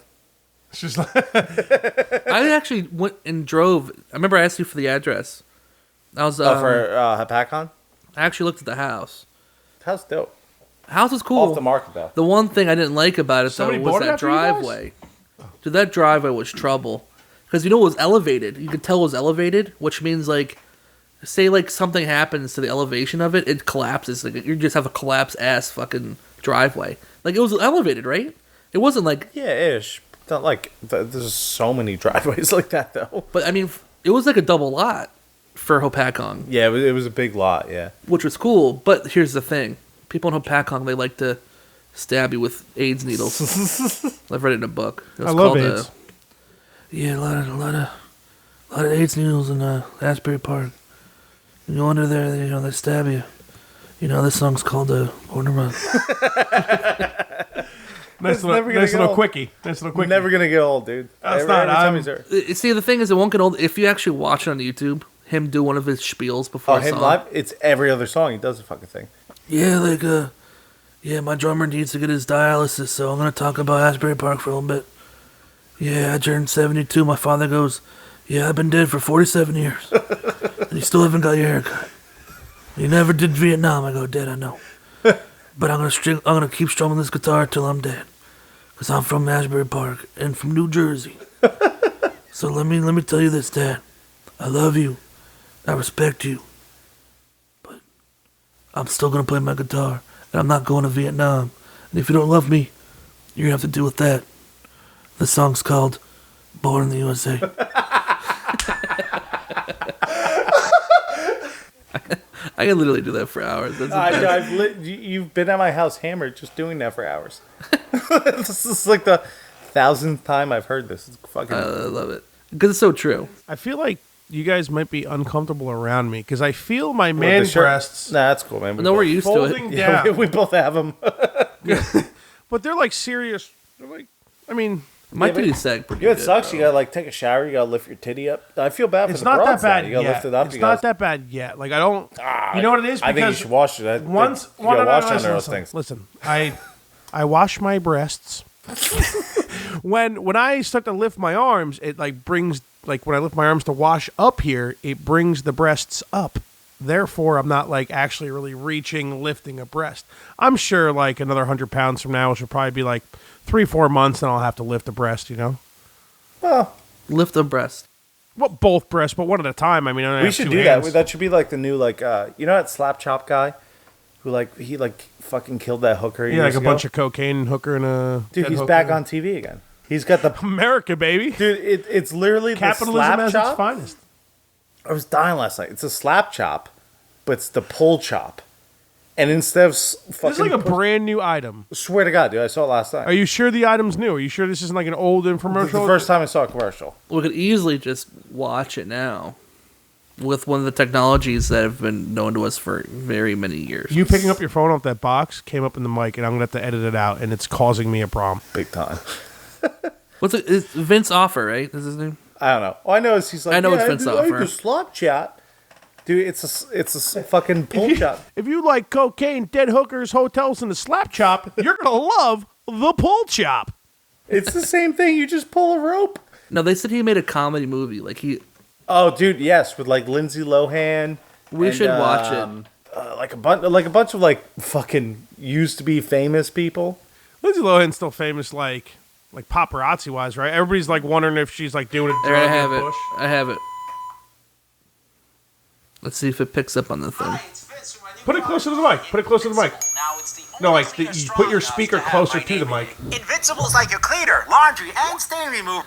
She's like, I actually went and drove. I remember I asked you for the address. I was for Hapacon? I actually looked at the house. House dope. House was cool. Off the market though. The one thing I didn't like about it Somebody though was bought it that after you guys? driveway. Dude, that driveway was trouble. Because you know it was elevated. You could tell it was elevated, which means like, say like something happens to the elevation of it, it collapses. Like you just have a collapse ass fucking driveway. Like it was elevated, right? It wasn't like. Yeah, ish. Not like there's so many driveways like that though. But I mean, it was like a double lot for Hopatcong. Yeah, it was a big lot. Yeah. Which was cool. But here's the thing: people in Hopatcong, they like to stab you with AIDS needles. I've read it in a book. It was I love called, AIDS. Yeah, a lot of AIDS needles in Asbury Park. You go under there, they stab you. You know, this song's called "Born to Run." nice little quickie. Nice little quickie. Never gonna get old, dude. That's not. Time he's there. See, the thing is, it won't get old. If you actually watch it on YouTube, him do one of his spiels before Oh, a him song. live? It's every other song. He does the fucking thing. Yeah, like, yeah, my drummer needs to get his dialysis, so I'm going to talk about Asbury Park for a little bit. Yeah, I turned 72. My father goes, yeah, I've been dead for 47 years. And you still haven't got your haircut. You never did Vietnam. I go, Dad, I know. But I'm gonna keep strumming this guitar till I'm dead. Because I'm from Asbury Park and from New Jersey. So let me tell you this, Dad. I love you. I respect you. But I'm still going to play my guitar. And I'm not going to Vietnam. And if you don't love me, you're going to have to deal with that. The song's called Born in the USA. I can literally do that for hours. You've been at my house hammered just doing that for hours. This is like the 1,000th time I've heard this. It's fucking. I love it because it's so true. I feel like you guys might be uncomfortable around me because I feel my man breasts. Nah, that's cool, man. No, we're used to it. folding Yeah, down. we both have them. But they're like serious. They're like, I mean, My titties sag pretty You know what good, sucks? bro. You gotta like take a shower. You gotta lift your titty up. I feel bad for it's the not broads that bad now. You gotta yet. lift it up. It's you not gotta, that bad yet. Like I don't. You know what it is? I think you Because should wash it. once, you gotta wash under listen, those things. Listen, I wash my breasts. when I start to lift my arms, it like brings like when I lift my arms to wash up here, it brings the breasts up. Therefore, I'm not like actually really reaching, lifting a breast. I'm sure like another 100 pounds from now, which will probably be like 3-4 months, and I'll have to lift a breast. You know, Well, Lift a breast. well, both breasts, but one at a time. I mean, I only we have should 2 do hands. that. That should be like the new like you know that slap chop guy who like he like fucking killed that hooker. Yeah, like a bunch of cocaine hooker and a dude. dead He's hooker. back on TV again. He's got the America, baby. dude. It's literally Capitalism the slap as chop. its finest. I was dying last night. It's a slap chop, but it's the pull chop. And instead of fucking, This is like a brand new item. swear to God, dude, I saw it last night. Are you sure the item's new? Are you sure this isn't like an old This is infomercial? the first time I saw a commercial. We could easily just watch it now with one of the technologies that have been known to us for very many years. You picking up your phone off that box came up in the mic, and I'm going to have to edit it out, and it's causing me a problem. Big time. What's it? It's Vince Offer, right? Is his name? I don't know. All I know is he's like, I know yeah, it's Vince I did Offer. the slap chat. Dude, it's a fucking pull chop. If you like cocaine, dead hookers, hotels, and the slap chop, you're going to love the pull chop. It's the same thing. You just pull a rope. No, they said he made a comedy movie. Like he, Oh, dude, yes, with like Lindsay Lohan. we and, should watch it. Like a bunch of like fucking used to be famous people. Lindsay Lohan's still famous, like paparazzi wise, right? Everybody's like wondering if she's like doing a There, I drug have in it. Bush. I have it. Let's see if it picks up on the thing. Put it closer to the mic. Put it closer to the mic. No, like you put your speaker closer to the mic. Invincible's like your cleaner, laundry, and stain remover.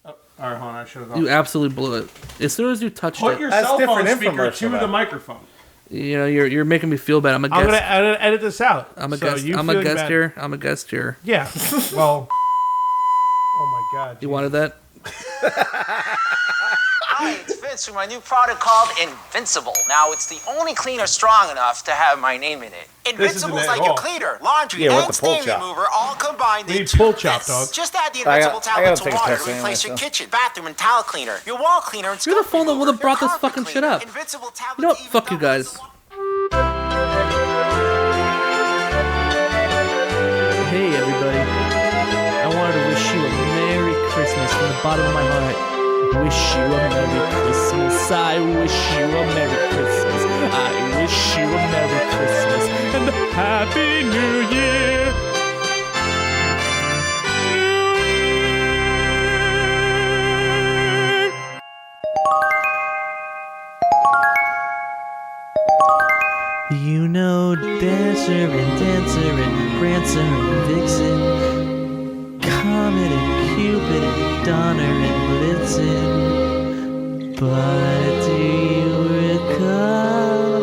All right, hold on. I should have You absolutely blew it. As soon as you touched Put it, your That's cell phone different speaker infomercial, to the man. microphone. you know, you're making me feel bad. I'm a I'm guest. gonna edit this out. I'm a So guest. you I'm a feeling guest bad- here. I'm a guest here. Yeah. Well. Oh my God. You wanted that? Hi, it's Vince with my new product called Invincible. Now, it's the only cleaner strong enough to have my name in it. Invincible's it like at your all. cleaner, laundry, Yeah, with and the pull stain chop. remover all combined We need into pull chop, this. dog. Just add the I Invincible got- I gotta tablet to take a water piss to anyway, replace your so. kitchen, bathroom, and towel cleaner, your wall cleaner, and You're the scope phone that remover, would've brought your this carpet fucking shit cleaner. up. Invincible tablet You know what? even Fuck you doubles guys. as a Hey, everybody. I wanted to wish you a Merry Christmas from the bottom of my heart. Wish you a Merry Christmas. I wish you a Merry Christmas. I wish you a Merry Christmas and a Happy New Year. You know Dasher and Dancer and Prancer and Vixen, Comet and Cupid and Donner and Blitzen. But do you recall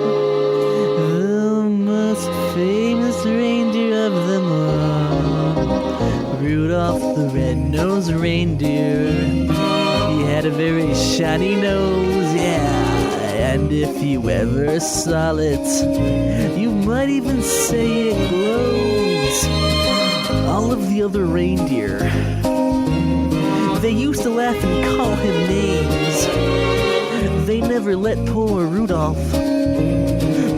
the most famous reindeer of them all? Rudolph the red-nosed reindeer. He had a very shiny nose, yeah. And if you ever saw it, you might even say it glows. All of the other reindeer, they used to laugh and call him names. They never let poor Rudolph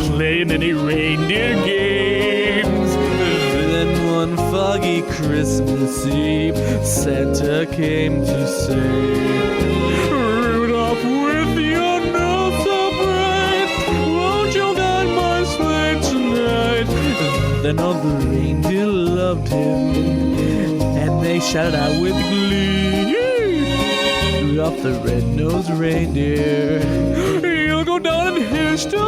play in any reindeer games. Then one foggy Christmas Eve, Santa came to say, Rudolph, with your nose so bright, won't you guide my sleigh tonight? Then all the reindeer loved him, and they shouted out with glee, Rudolph the red-nosed reindeer, he'll go down in history.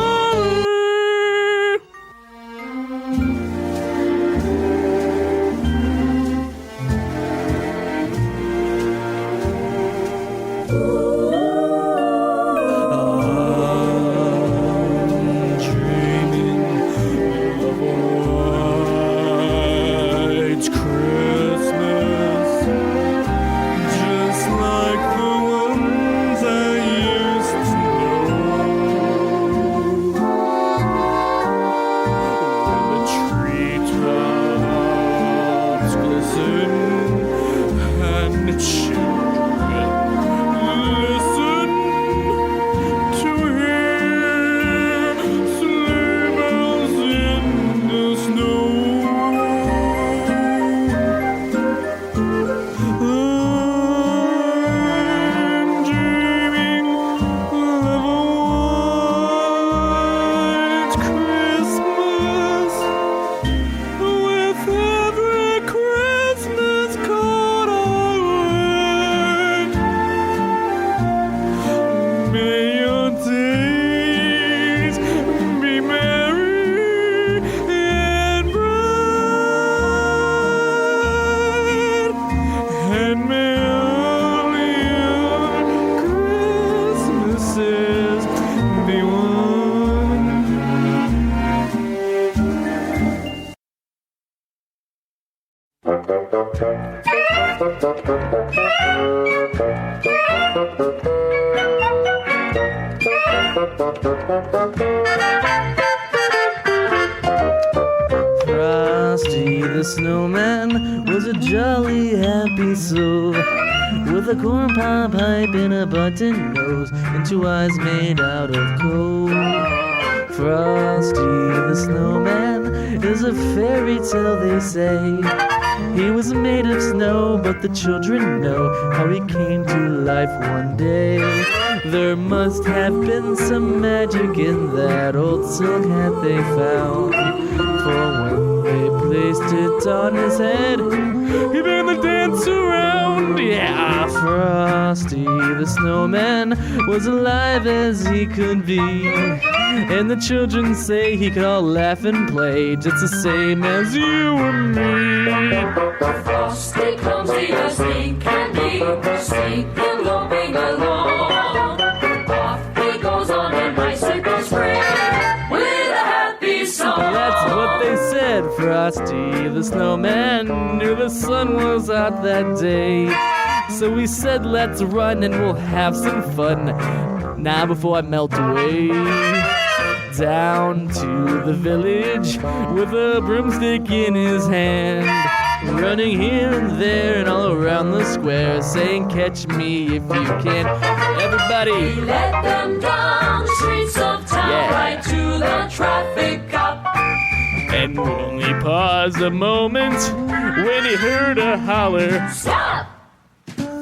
Frosty the Snowman was a jolly happy soul, with a corn pop pipe and a button nose, and 2 eyes made out of coal. Frosty the Snowman is a fairy tale, they say. He was made of snow, but the children know how he came to life one day. There must have been some magic in that old silk hat they found, for when they placed it on his head, he began to dance around. Yeah, Frosty the Snowman was alive as he could be, and the children say he could all laugh and play just the same as you and me. Frosty clumsy as he can be, sneaking, loping along. Off he goes on a bicycle spring with a happy song. That's what they said. Frosty the Snowman knew the sun was out that day, so he said, let's run and we'll have some fun now before I melt away. Down to the village with a broomstick in his hand, running here and there and all around the square, saying, catch me if you can. Everybody, he led them down the streets of town, right to the traffic cop. And only paused a moment when he heard a holler, stop!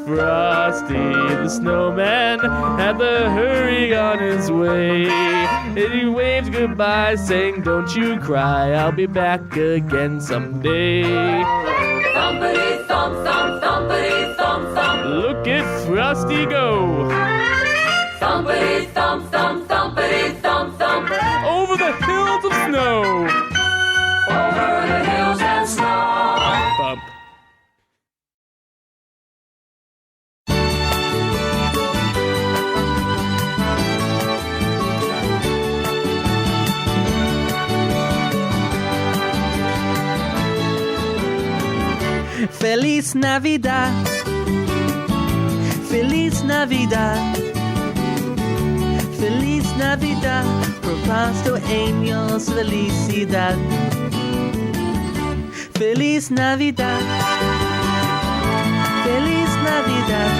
Frosty the Snowman had to hurry on his way, and he waved goodbye saying, don't you cry, I'll be back again someday. Thumpity thump thump, thumpity thump thump. Look at Frosty go, Thumpity thump thump, thumpity thump thump. over the hills of snow. Over the hills and snow. Bump. Feliz Navidad, Feliz Navidad, Feliz Navidad, propasto años felicidad. Feliz Navidad, Feliz Navidad,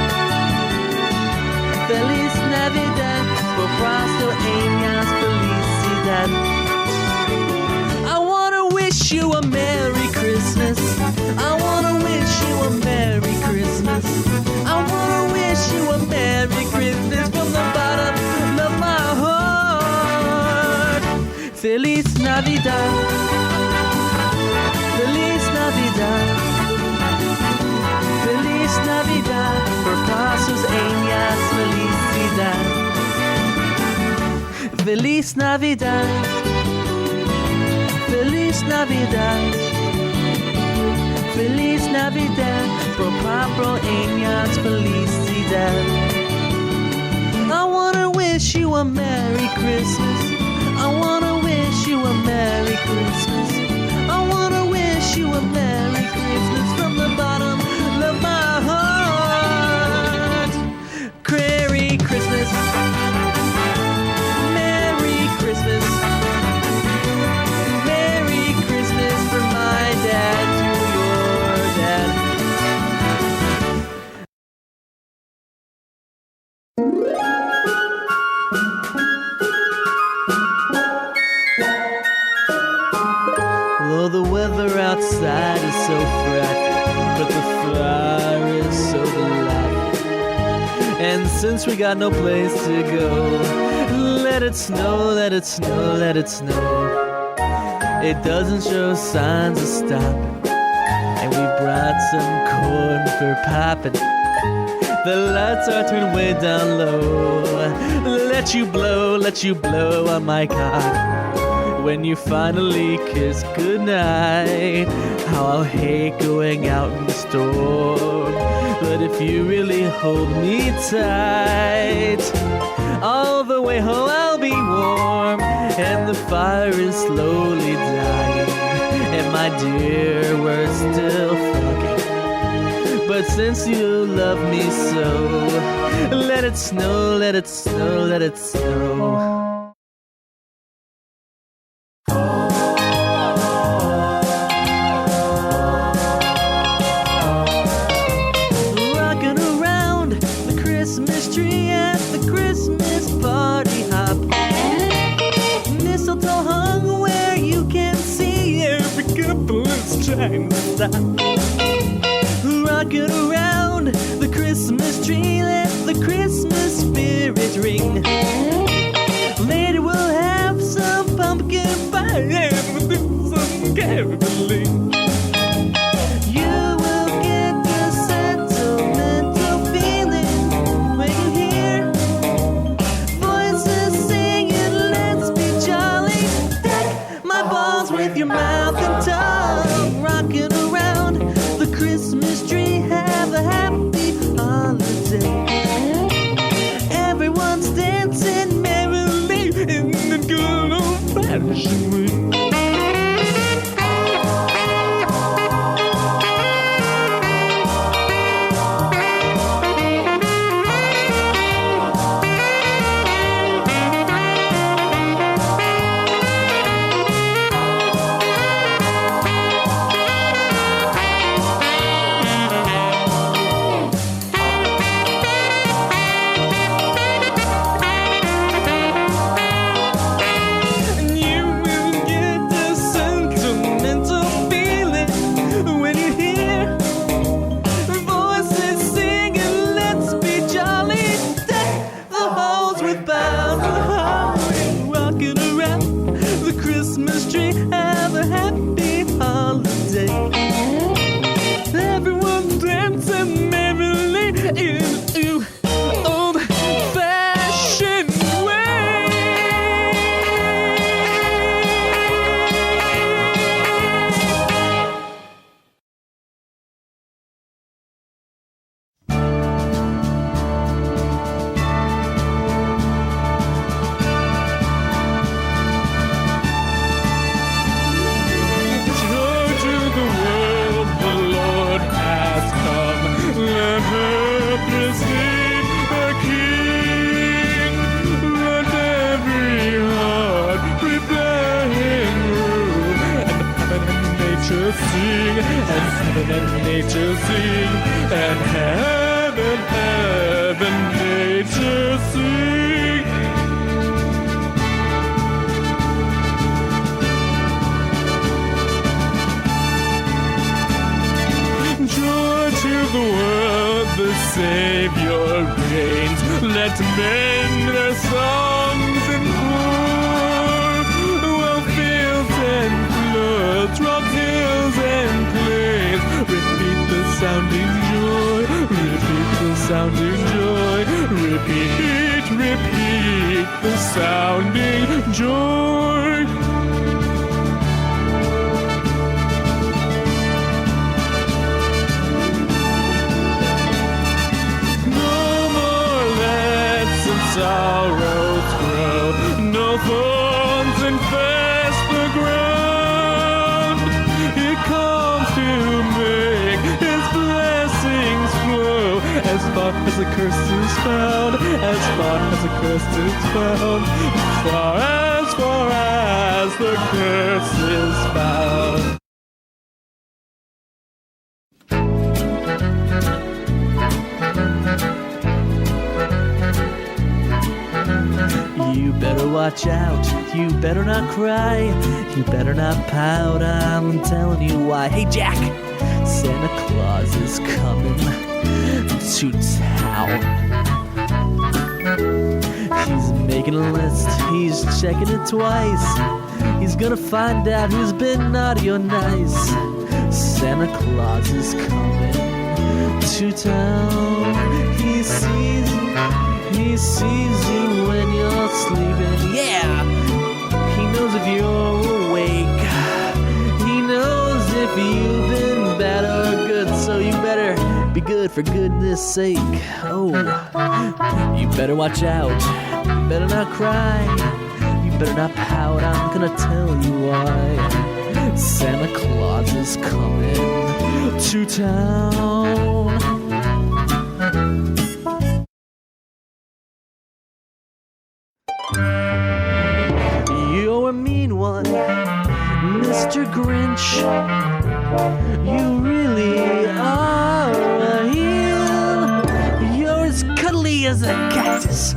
Feliz Navidad, propasto años felicidad. I wanna wish you a Merry Christmas. I wanna wish you a Merry Christmas. I wanna wish you a Merry Christmas from the bottom of my heart. Feliz Navidad, Feliz Navidad, Feliz Navidad, por pasos años felicidad. Feliz Navidad, Feliz Navidad, Feliz Navidad, por Pablo años felicidad. I wanna wish you a Merry Christmas. I wanna wish you a Merry Christmas. I wanna wish you a Merry Christmas from the bottom of my heart. Merry Christmas, Merry Christmas, Merry Christmas from my dad to your dad. Well, the weather outside is so frightful, but the fire is so delightful. And since we got no place to go, let it snow, let it snow, let it snow. It doesn't show signs of stopping, and we brought some corn for popping. The lights are turned way down low. Let you blow on my cock. When you finally kiss goodnight, how I'll hate going out in the storm. But if you really hold me tight, all the way home I'll be warm, and the fire is slowly dying, and my dear, we're still fucking. But But since you love me so, let it snow, let it snow, let it snow. Rocking around the Christmas tree at the Christmas party hop. Mistletoe hung where you can see every couple is trying to stop. Rocking around the Christmas tree, let the Christmas spirit ring. Later we'll have some pumpkin pie and we'll do some caroling. You will get the sentimental feeling when you hear voices singing, let's be jolly. Deck my balls with your mouth and tongue. Rocking around the Christmas tree, have a happy holiday. Everyone's dancing merrily in the good old-fashioned way. Watch out, you better not cry, you better not pout, I'm telling you why. Hey Jack, Santa Claus is coming to town. He's making a list, he's checking it twice. He's gonna find out who's been naughty or nice. Santa Claus is coming to town. He sees you when you're sleeping. Yeah, he knows if you're awake. He knows if you've been bad or good. So you better be good for goodness sake. Oh, you better watch out. You better not cry. You better not pout. I'm gonna tell you why. Santa Claus is coming to town. You're a mean one, Mr. Grinch. You really are a heel. You're as cuddly as a cactus.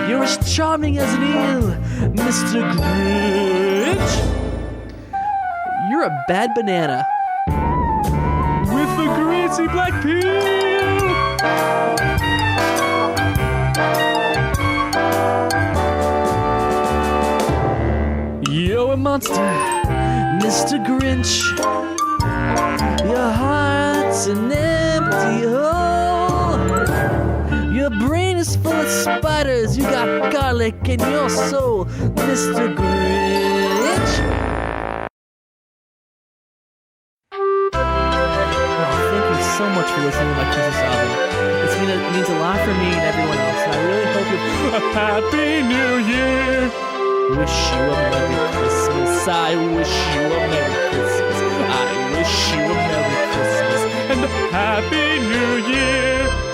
You're as charming as an eel, Mr. Grinch. You're a bad banana with a greasy black peel. You're a monster, Mr. Grinch. Your heart's an empty hole. Your brain is full of spiders. You got garlic in your soul, Mr. Grinch. Thank you so much for listening to my Christmas album. It means a lot for me and everyone else, and I really hope you a Happy New Year. Wish you a Merry Christmas. I wish you a Merry Christmas. I wish you a Merry Christmas and a Happy New Year.